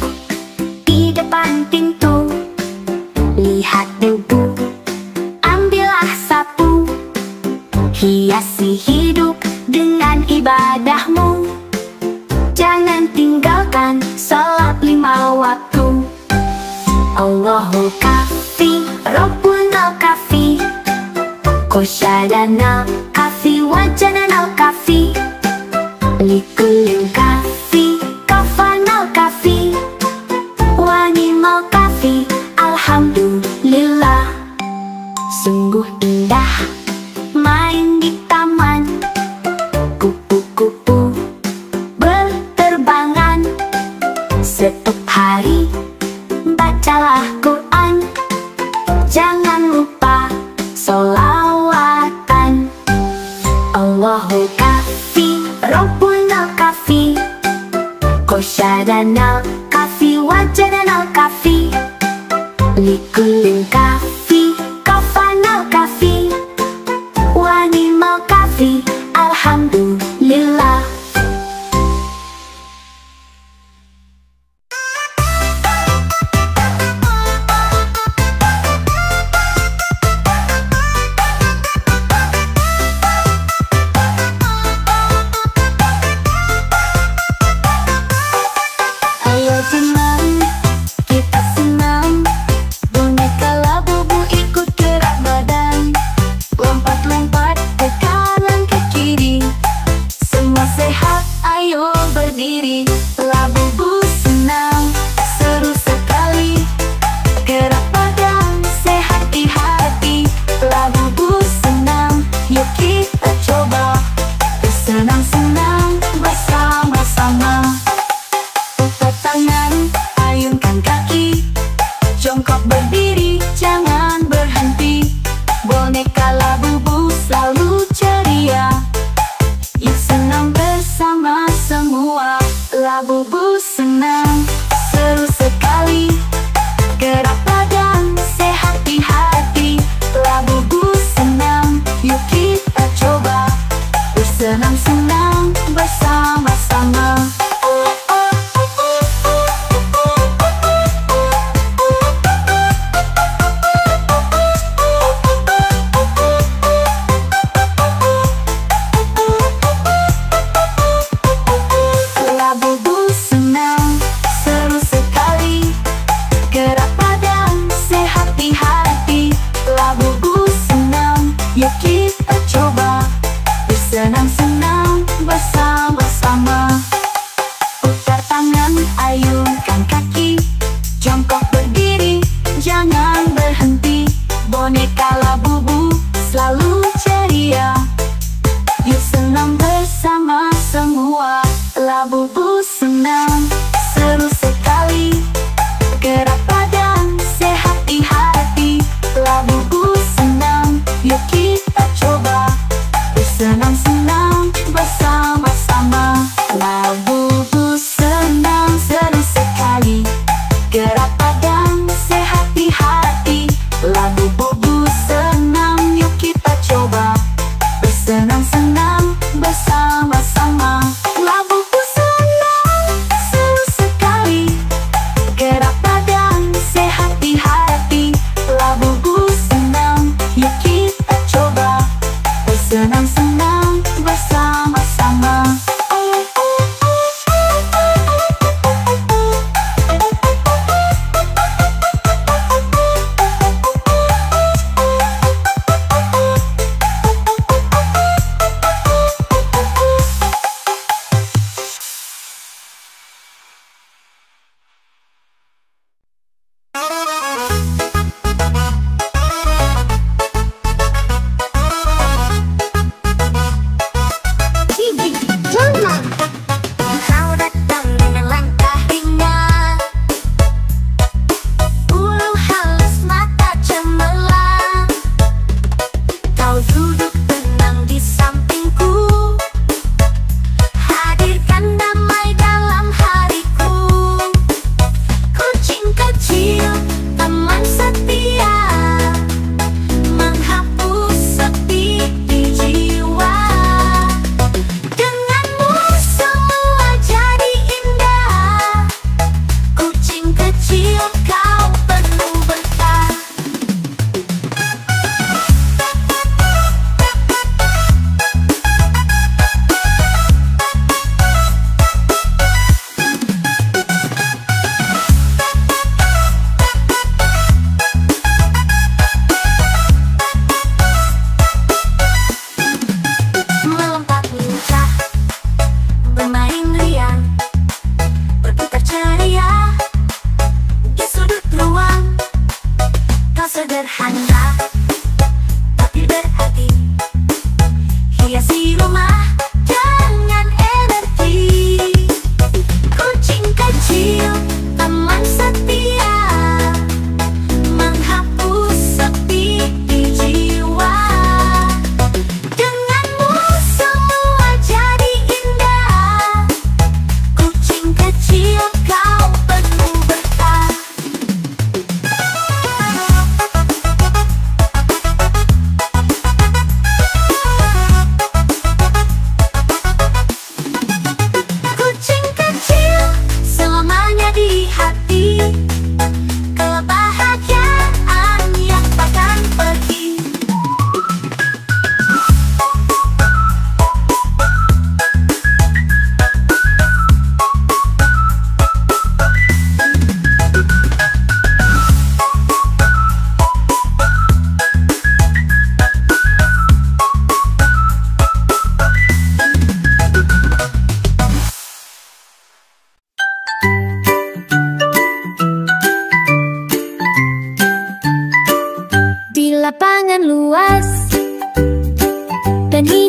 di depan pintu, lihat debu, ambillah sapu, hiasi hidup dengan ibadahmu. Jangan tinggalkan salat 5 waktu. Allahu kafi, Rabbuna kafi, Kosyadana kafi, Wajadana kafi, Likulin kafi, kafi, kafanal kafi, wanimal kafi. Alhamdulillah, sungguh indah main di taman. Kupu-kupu berterbangan, setiap hari bacalah Quran. Jangan lupa sholawatan. Allahu kafi, Rabbunal kafi, Qasyadanal kafi, Wajadanal kafi, Likullin kafi, kafanal kafi, wanimal kafi. Alhamdulillah. Ayo senang, kita senang. Boneka Labubu ikut gerak badan, lompat-lompat ke kanan ke kiri. Semua sehat, ayo berdiri. Labubu senang, seru sekali. Gerak badan, sehat di hati. Labubu senang, yuk kita coba. Bersenang-senang bersama-sama. Putar tangan, ayunkan kaki, jongkok berdiri, jangan berhenti. Boneka Labubu selalu ceria, yuk senang bersama semua. Labubu senang, seru sekali. Gerak badan, sehat di hati. Labubu senang, yuk kita coba. Bersenang-senang bersama-sama. Labubu senang, seru sekali. Gerak badan, sehat di hati. Labubu senang, yuk kita coba. Bersenang-senang bersama-sama. Putar tangan, ayunkan kaki, jongkok berdiri, jangan berhenti. Boneka Labubu selalu ceria, yuk senang bersama semua. Labubu senang, seru sekali. Gerak badan, sehat di hati. Labubu senang, yuk kita coba. Bersenang-senang bersama-sama. Labubu senang, seru sekali. Gerak badan, sehat di hati. Labubu senang, yuk kita coba. Bersenang-senang bersama-sama. Labubu senang, seru sekali.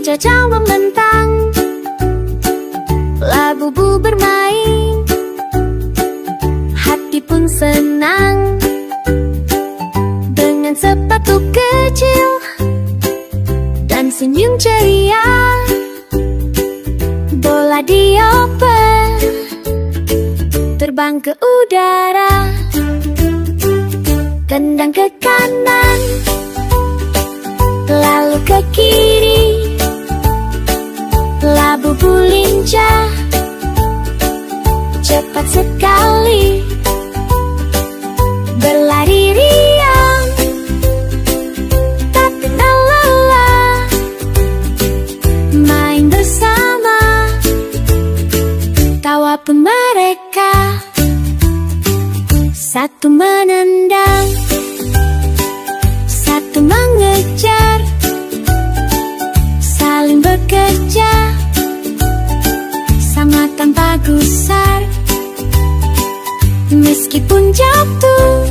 menjajal membentang, labu-bu bermain, hati pun senang. Dengan sepatu kecil dan senyum ceria, bola dioper terbang ke udara. Tendang ke kanan, lalu ke kiri, labu-bu lincah, cepat sekali berlari riang, tak kenal lelah, main bersama, tawa pun mereka. Satu menendang, satu mengejar, saling bekerja, sama tanpa gusar. Meskipun jatuh,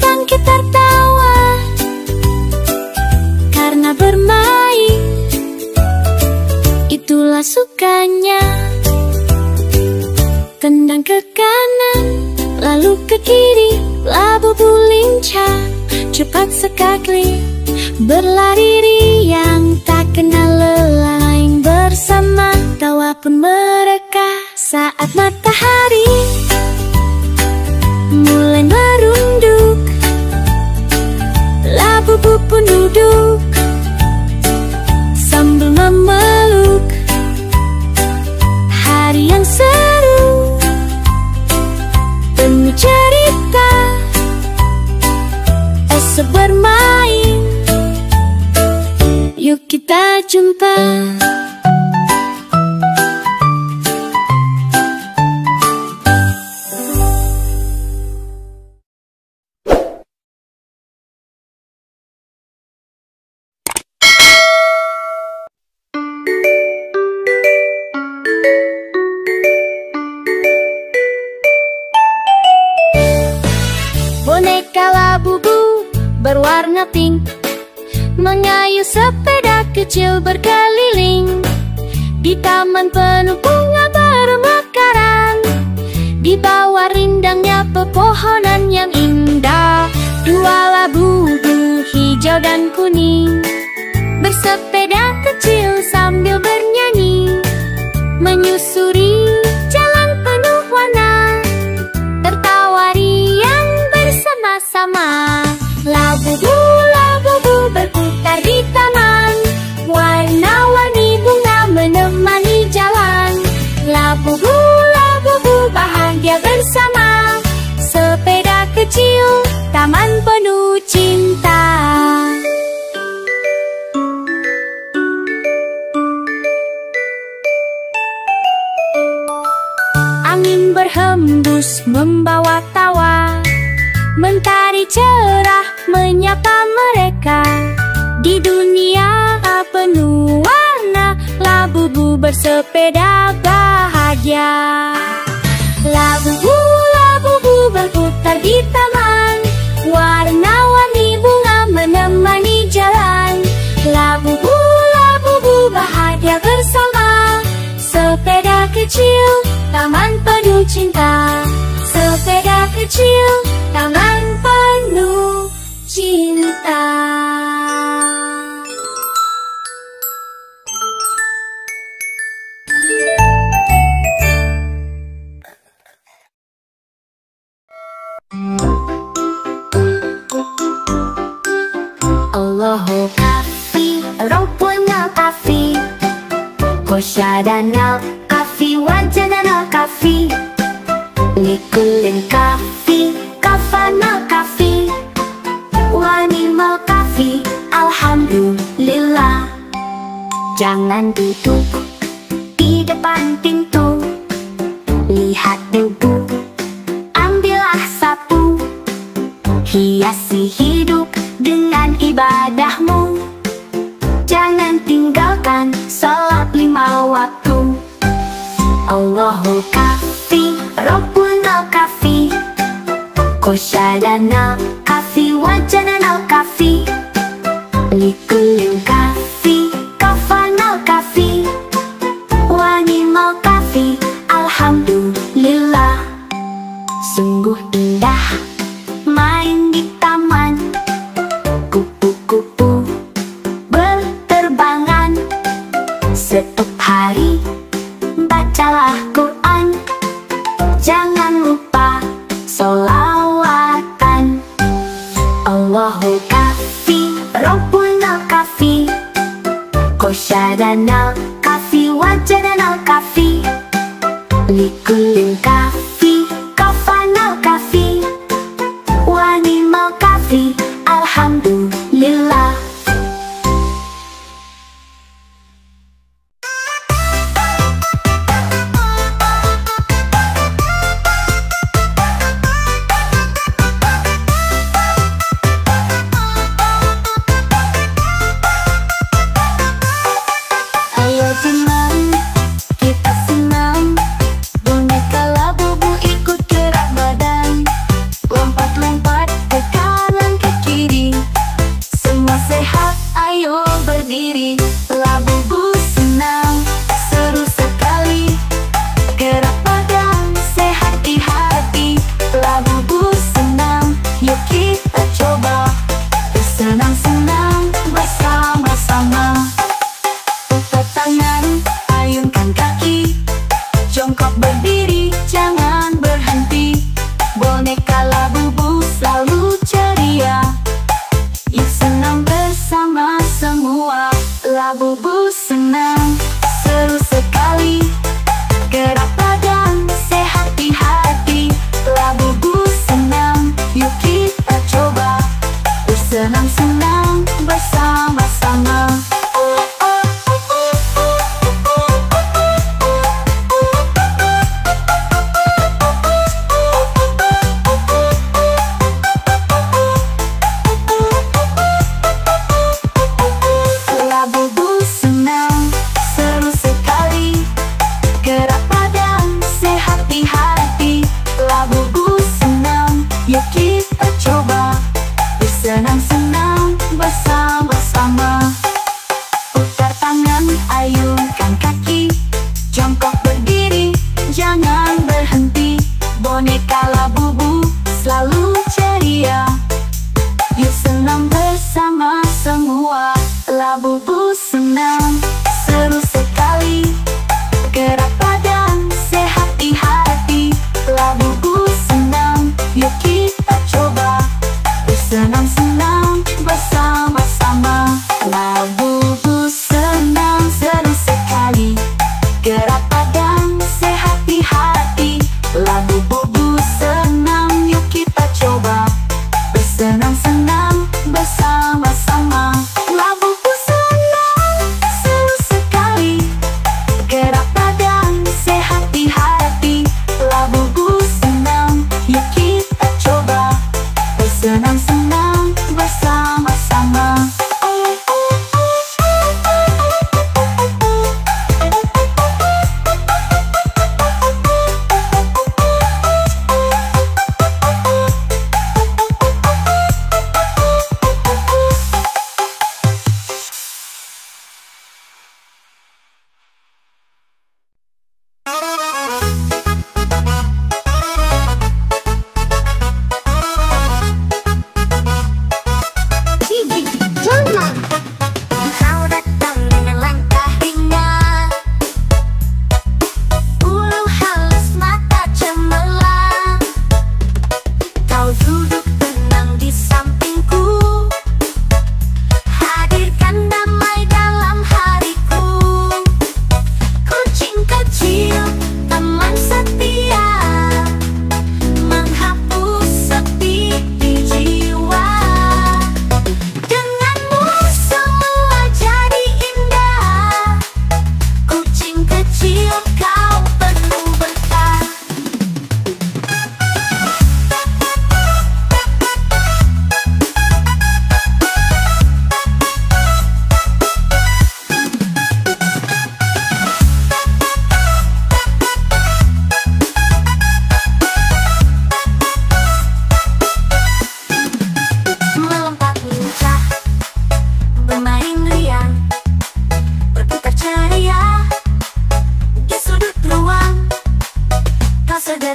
bangkit tertawa, karena bermain itulah sukanya. Tendang ke kanan, lalu ke kiri, labu-bu lincah, cepat sekali berlari riang, tak kenal lelah, main bersama, tawa pun mereka. Saat matahari mulai merunduk, labu-bu pun duduk sambil memeluk. Hari yang seru, penuh cerita, esok bermain, yuk kita jumpa. Boneka labu-bu berwarna pink mengayuh sepeda kecil berkeliling di taman penuh bunga bermekaran, di bawah rindangnya pepohonan yang indah. Dua labu-bu hijau dan kuning bersepeda kecil sambil bernyanyi, menyusuri jalan penuh warna, tertawa riang bersama-sama. Labu-bu, labu-bu berputar di taman, warna-warni bunga menemani jalan. Labu-bu, labu-bu bahagia bersama, sepeda kecil, taman penuh cinta. Angin berhembus membawa tawa, mentari cerah menyapa mereka. Di dunia penuh warna, labu-bu bersepeda bahagia. Labu-bu, labu-bu berputar di taman, warna-warni bunga menemani jalan. Labu-bu, labu-bu bahagia bersama, sepeda kecil, taman penuh cinta. Sepeda kecil, taman penuh cinta. Allahu kafi, Rabbuna kafi, Kosyadana kafi, Wajadana kafi, Likulin kafi, Kafana kafi, Wanimal kafi, Alhamdulillah. Jangan duduk di depan pintu, lihat debu, ambillah sapu, hiasi hidup dengan ibadahmu. Jangan tinggalkan salat 5 waktu. Allahu kafi, Rabbuna kafi, Kosyadana kafi, Wajadana kafi, Likulin kafi, kafi. Alhamdulillah, sungguh indah main di taman. Kupu-kupu berterbangan. Setiap hari bacalah Quran. Jangan lupa sholawatan. Allahu kafi, Rabbuna kafi. Qasyadana kafi, wajadana kafi. Likullin kafi, kafana kafi. Wa ni'mal kafi. Alhamdulillah. Ayo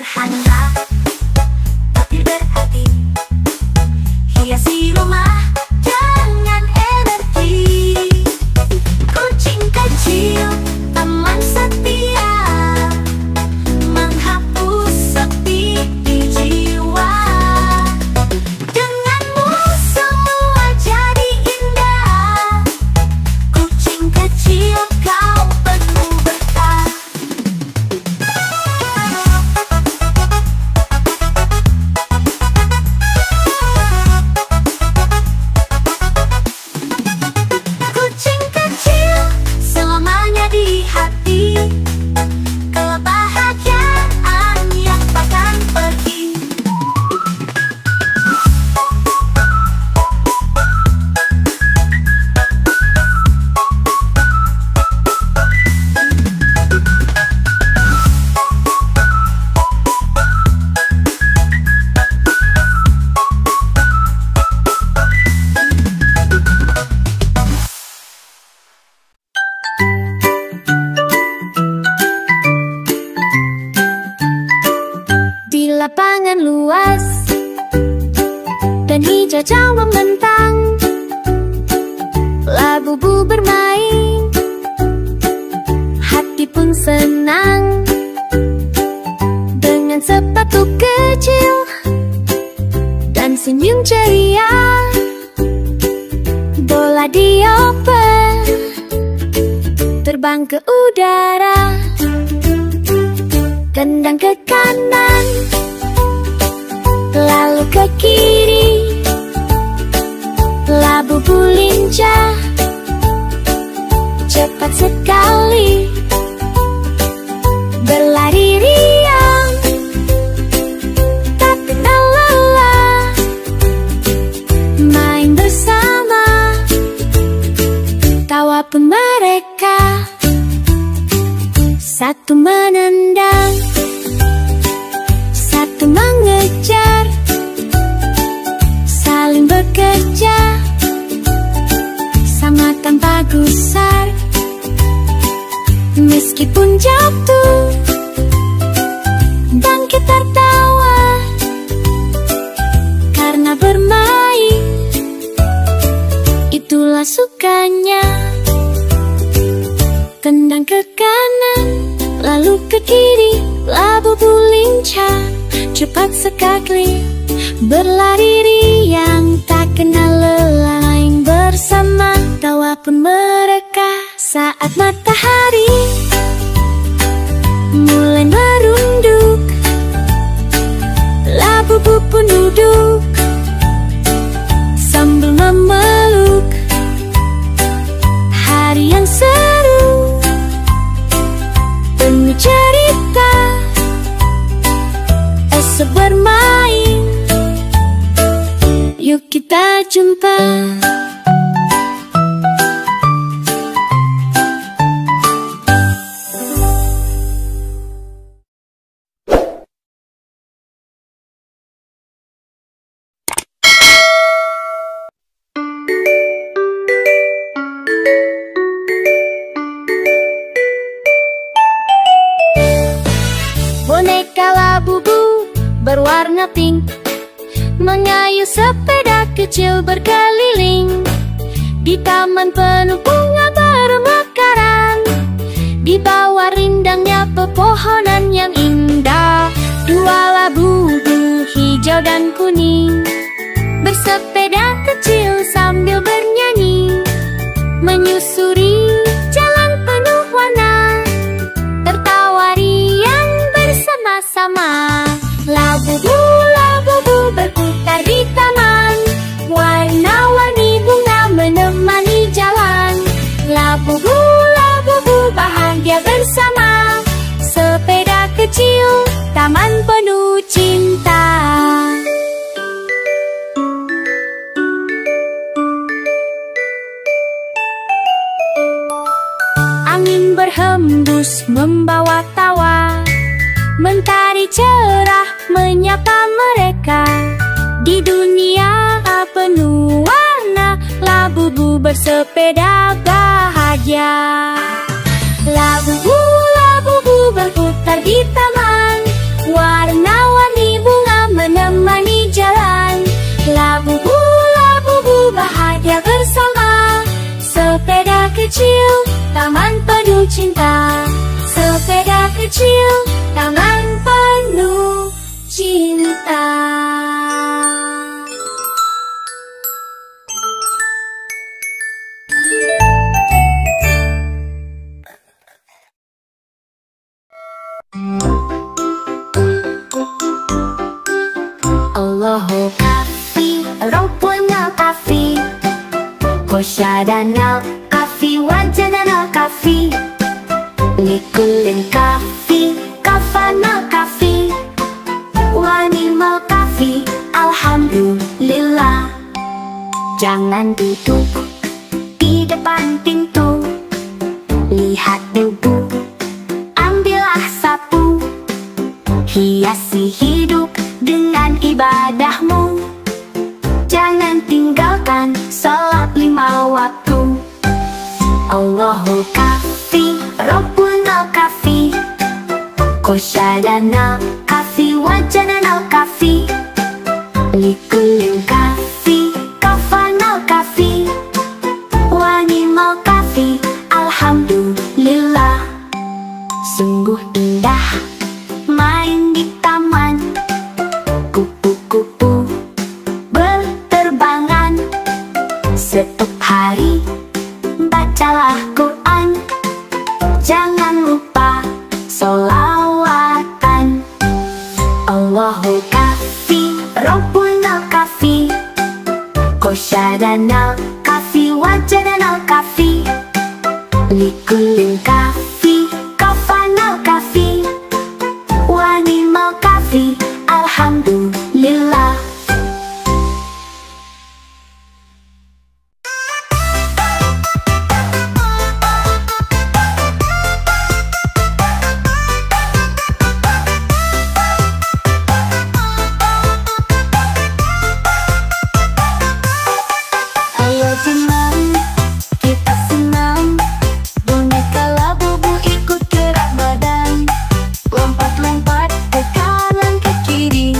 sederhana tapi berhati. Hiasi rumah dengan energi. Kucing kecil, teman setia, menghapus sepi di jiwa. Denganmu semua jadi indah. Kucing kecil, kau penuh berkah. Kucing kecil selamanya di hati. Kebahagiaan yang takkan pergi. Di lapangan luas dan hijau jauh membentang, labu-labu bermain, hati pun senang. Dengan sepatu kecil dan senyum ceria, bola dioper terbang ke udara. Tendang ke kanan, lalu ke kiri, labu-labu lincah, cepat sekali, berlari riang, tak kenal lelah, main bersama, tawa pun mereka. Satu menendang, satu mengejar, saling bekerja, sama tanpa gusar. Meskipun jatuh, bangkit tertawa, karena bermain, itulah sukanya. Tendang ke kanan, lalu ke kiri, labu-labu lincah, cepat sekali, berlari riang, tak kenal lelah, main bersama, tawa pun mereka. Saat matahari mulai merunduk, labu-labu pun duduk sambil memeluk. Hari yang seru, penuh cerita, esok bermain, yuk kita jumpa. Boneka labu-labu berwarna pink mengayuh sepeda kecil berkeliling di taman penuh bunga bermekaran. Di bawah rindangnya pepohonan yang indah, dua labu-labu hijau dan kuning bersepeda kecil sambil bernyanyi, menyusuri jalan penuh warna, tertawa riang bersama-sama. Labu-labu berputar di taman, warna-warni bunga menemani jalan. Labu-labu bahagia bersama, sepeda kecil, taman penuh cinta. Angin berhembus membawa tawa, mentari cerah menyapa mereka. Di dunia penuh warna, labu-labu bersepeda bahagia. Labu-labu berputar di taman, warna Allahu kafi, Rabbuna kafi, Kosyadana kafi, wajadana kafi, Likulin kafi, kafana kafi, Wanimal kafi, alhamdulillah. Jangan duduk di depan pintu, lihat debu, ambillah sapu, hiasi hidup dengan ibadahmu. Jangan tinggalkan salat 5 waktu. Allahu kafi, Rabbuna kafi, Kosyadana kafi, wajadana kafi, Likulin kafi, kafana kafi, Wanimal kafi, alhamdulillah. Sungguh indah main di taman, kupu-kupu berterbangan. Setiap hari bacalah Quran, jangan lupa sholawatan. Allahu kafi, Rabbuna kafi, Kosyadana kafi, wajadana kafi, Likulin kafi, kafana kafi, Wanimal kafi, alhamdulillah. Ayo senang, kita senang, boneka labubu ikut gerak badan, lompat-lompat ke kanan ke kiri,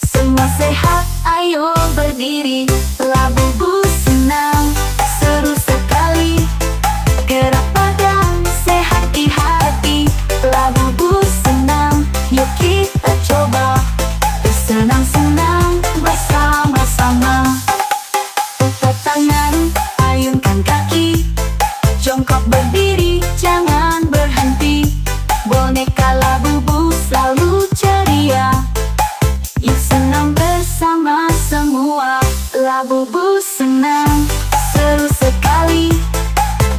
semua sehat, ayo berdiri. Labubu senang, seru sekali, gerak badan, sehat di hati. Labubu senang, yuk kita coba, bersenang-senang bersama-sama. Putar tangan, ayunkan kaki, jongkok berdiri, jangan berhenti. Boneka labubu selalu ceria, yuk senang bersama semua. Labubu senang, seru sekali,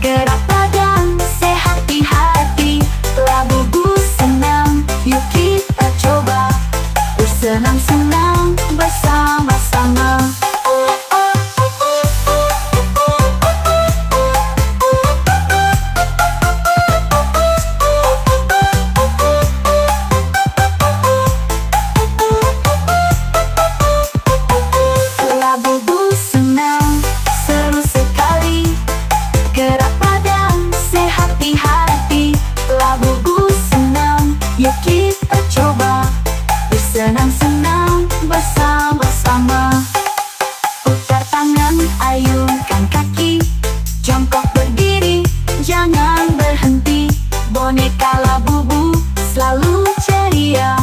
gerak badan, sehat di hati. Labubu senang, yuk kita coba, bersenang-senang bersama-sama. Labubu senang, seru sekali, gerak badan, sehat di hati. Labubu senang, yuk kita coba, bersenang-senang bersama-sama. Putar tangan, ayunkan kaki, jongkok berdiri, jangan berhenti. Boneka labubu selalu ceria,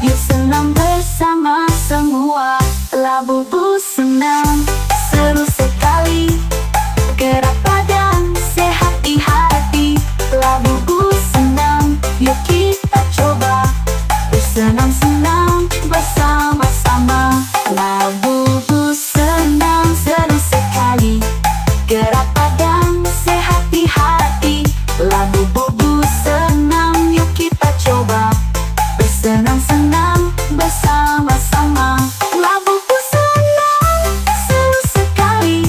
yuk senang bersama semua. Labubu senang, seru sekali, gerak badan, sehat di hati. Labubu senang, yuk kita coba, bersenang-senang bersama-sama. Labubu senang, seru sekali, gerak badan, sehat di hati. Labubu senang, yuk kita coba, bersenang-senang bersama-sama. Labubu senang, seru sekali,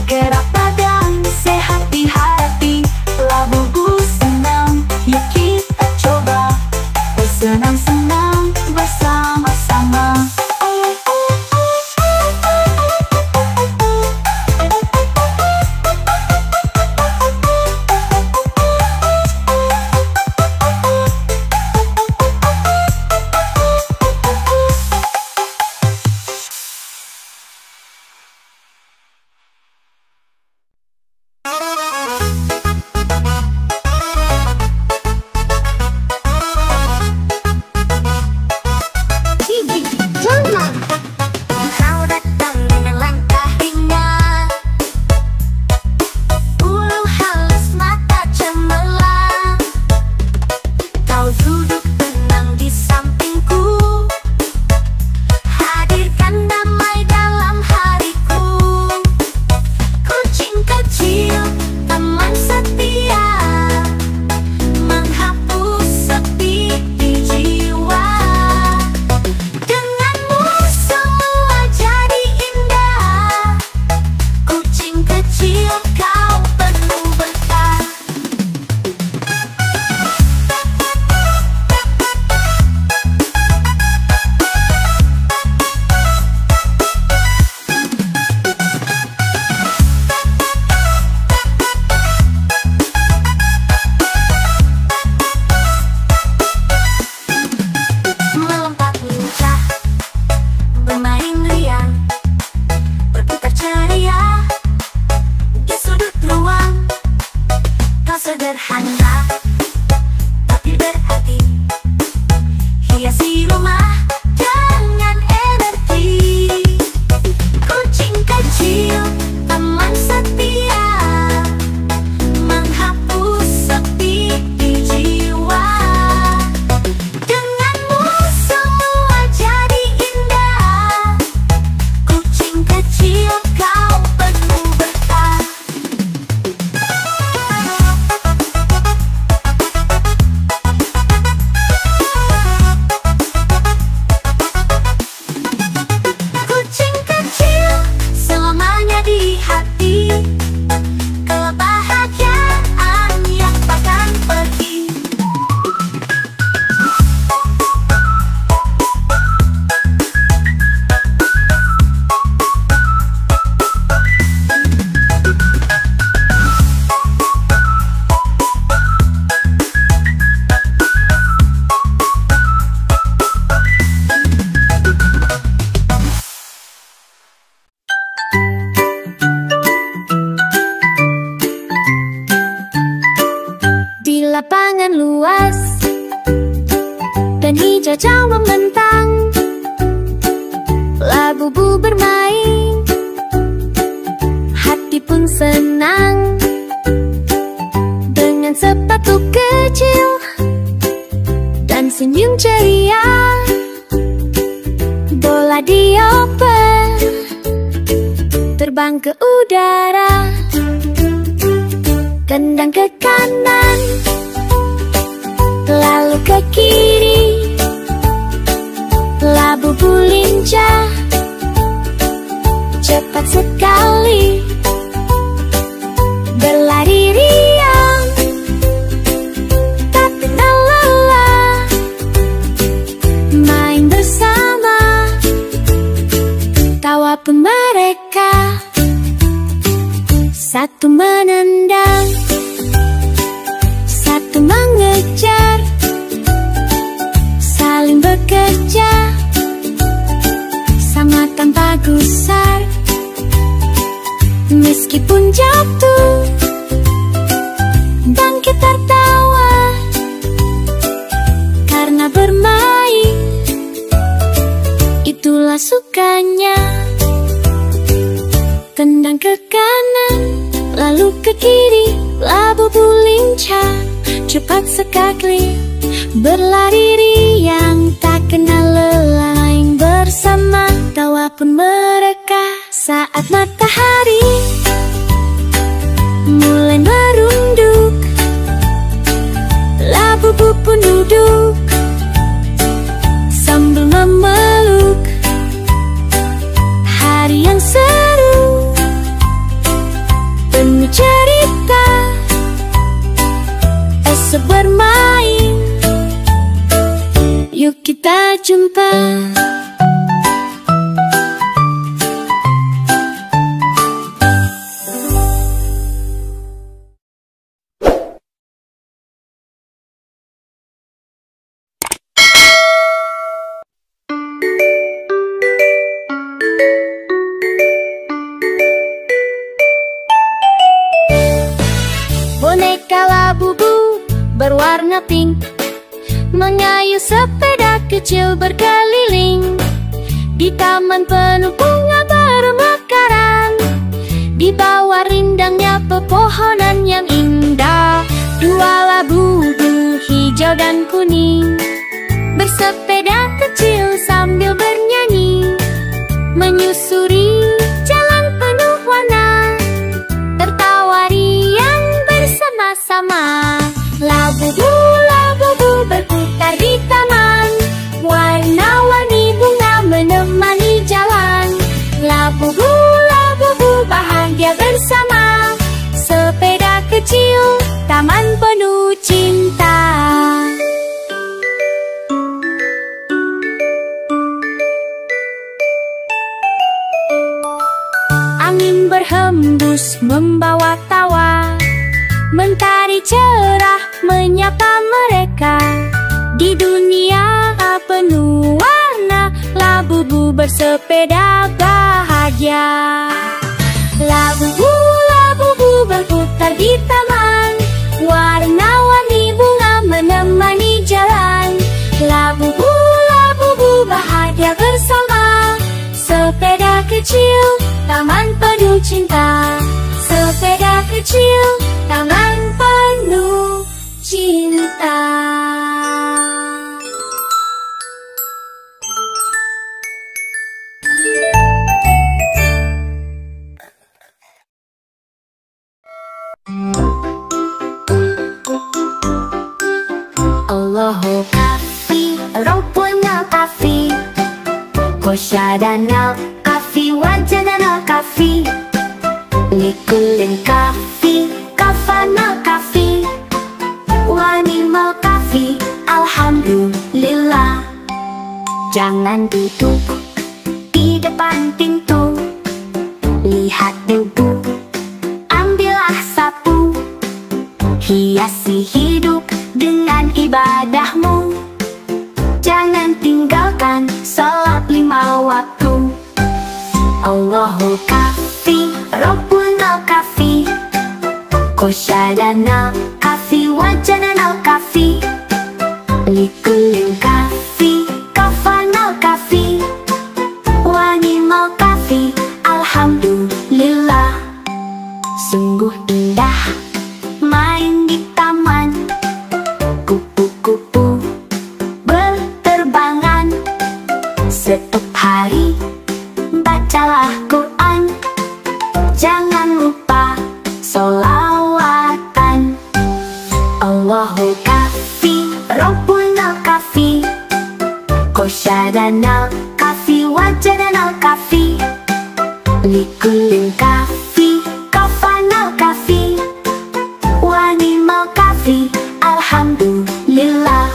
gerak badan, sehat di hati. Labubu senang, yuk kita coba, bersenang-senang bersama-sama. dan hijau membentang. Labu-bu bermain, hati pun senang. Dengan sepatu kecil dan senyum ceria, bola dioper terbang ke udara. Tendang ke kanan, lalu ke kiri. Labu-bu lincah, cepat sekali berlari riang, tak kenal lelah. Main bersama, tawa pun mereka. Satu menendang, satu mengejar, saling bekerja sama tanpa gusar. Meskipun jatuh, bangkit tertawa, karena bermain itulah sukanya. Tendang ke kanan, lalu ke kiri. Labu-bu lincah, cepat sekali berlari riang, tak kenal lelah. Main bersama, tawa pun mereka. Saat matahari mulai merunduk, labu-bu pun duduk sambil memeluk. Hari yang seru, penuh cerita, esok bermain, yuk kita jumpa. Boneka labu-bu berwarna pink mengayuh sepeda kecil berkeliling di taman penuh bunga bermekaran. Di bawah rindangnya pepohonan yang indah, dua labu-bu hijau dan kuning bersepeda kecil sambil bernyanyi, menyusuri jalan penuh warna, tertawa riang bersama-sama. Labu-bu, labu-bu berputar di taman, warna-warni bunga menemani jalan. Labu-bu, labu-bu bahagia bersama, sepeda kecil, taman penuh cinta. Angin berhembus membawa tawa, mentari cerah menyapa mereka. Di dunia penuh warna, labu-bu bersepeda bahagia. Labu-bu, labu-bu berputar di taman, warna-warni bunga menemani jalan. Labu-bu, labu-bu bahagia bersama, sepeda kecil, taman penuh cinta. Sepeda kecil, taman penuh cinta. Allahu kafi, Rabbuna kafi, Kosyadana kafi, wajadana kafi, Likulin kafi, kafana kafi, wanimal kafi, alhamdulillah. Jangan duduk di depan pintu, lihat debu, ambillah sapu, hiasi hidup dengan ibadahmu. Jangan tinggalkan salat 5 waktu. Allahu kafi, Rabbuna kafi, Kosyadana kafi, wajadana kafi, Likulin kafi, danau kafi, wajah danau kafi. Likulin kafi, kafanal kafi. Wani mau kafi, alhamdulillah.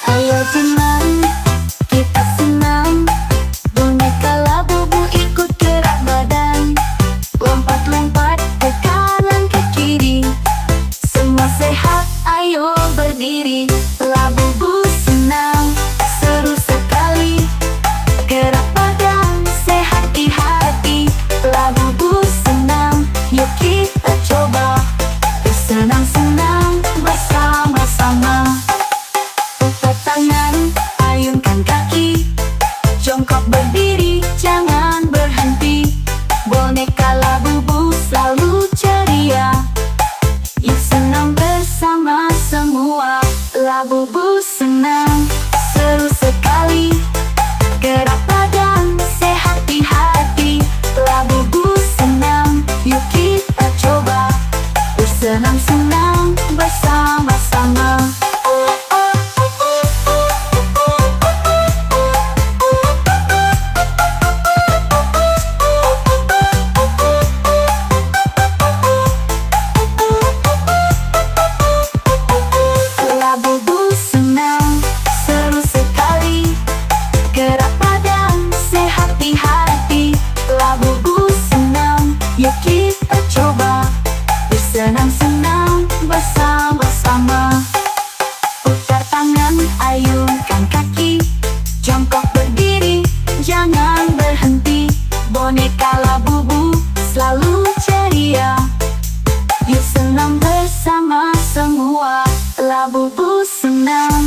Ayo teman, kita senang. Boneka Labubu ikut gerak badan, lompat-lompat ke kanan ke kiri. Semua sehat, ayo berdiri. Labubu senang, seru sekali. Gerak badan, sehat di hati. Labubu senang, yuk kita coba. Bersenang-senang bersama-sama. Putar tangan, ayunkan kaki. Jongkok berdiri, jangan berhenti. Boneka Labubu selalu ceria. Yuk senang bersama semua. Labubu senang, seru sekali. Gerak badan, sehat di hati. Labubu senang, yuk kita coba. Bersenang-senang bersama-sama. Labubu senang, seru sekali. Gerak badan, sehat di hati. Labubu senang, yuk kita coba. Bersenang-senang bersama-sama. Putar tangan, ayunkan kaki. Jongkok berdiri, jangan berhenti. Boneka Labubu selalu ceria. Yuk senang bersama semua. Labubu senang.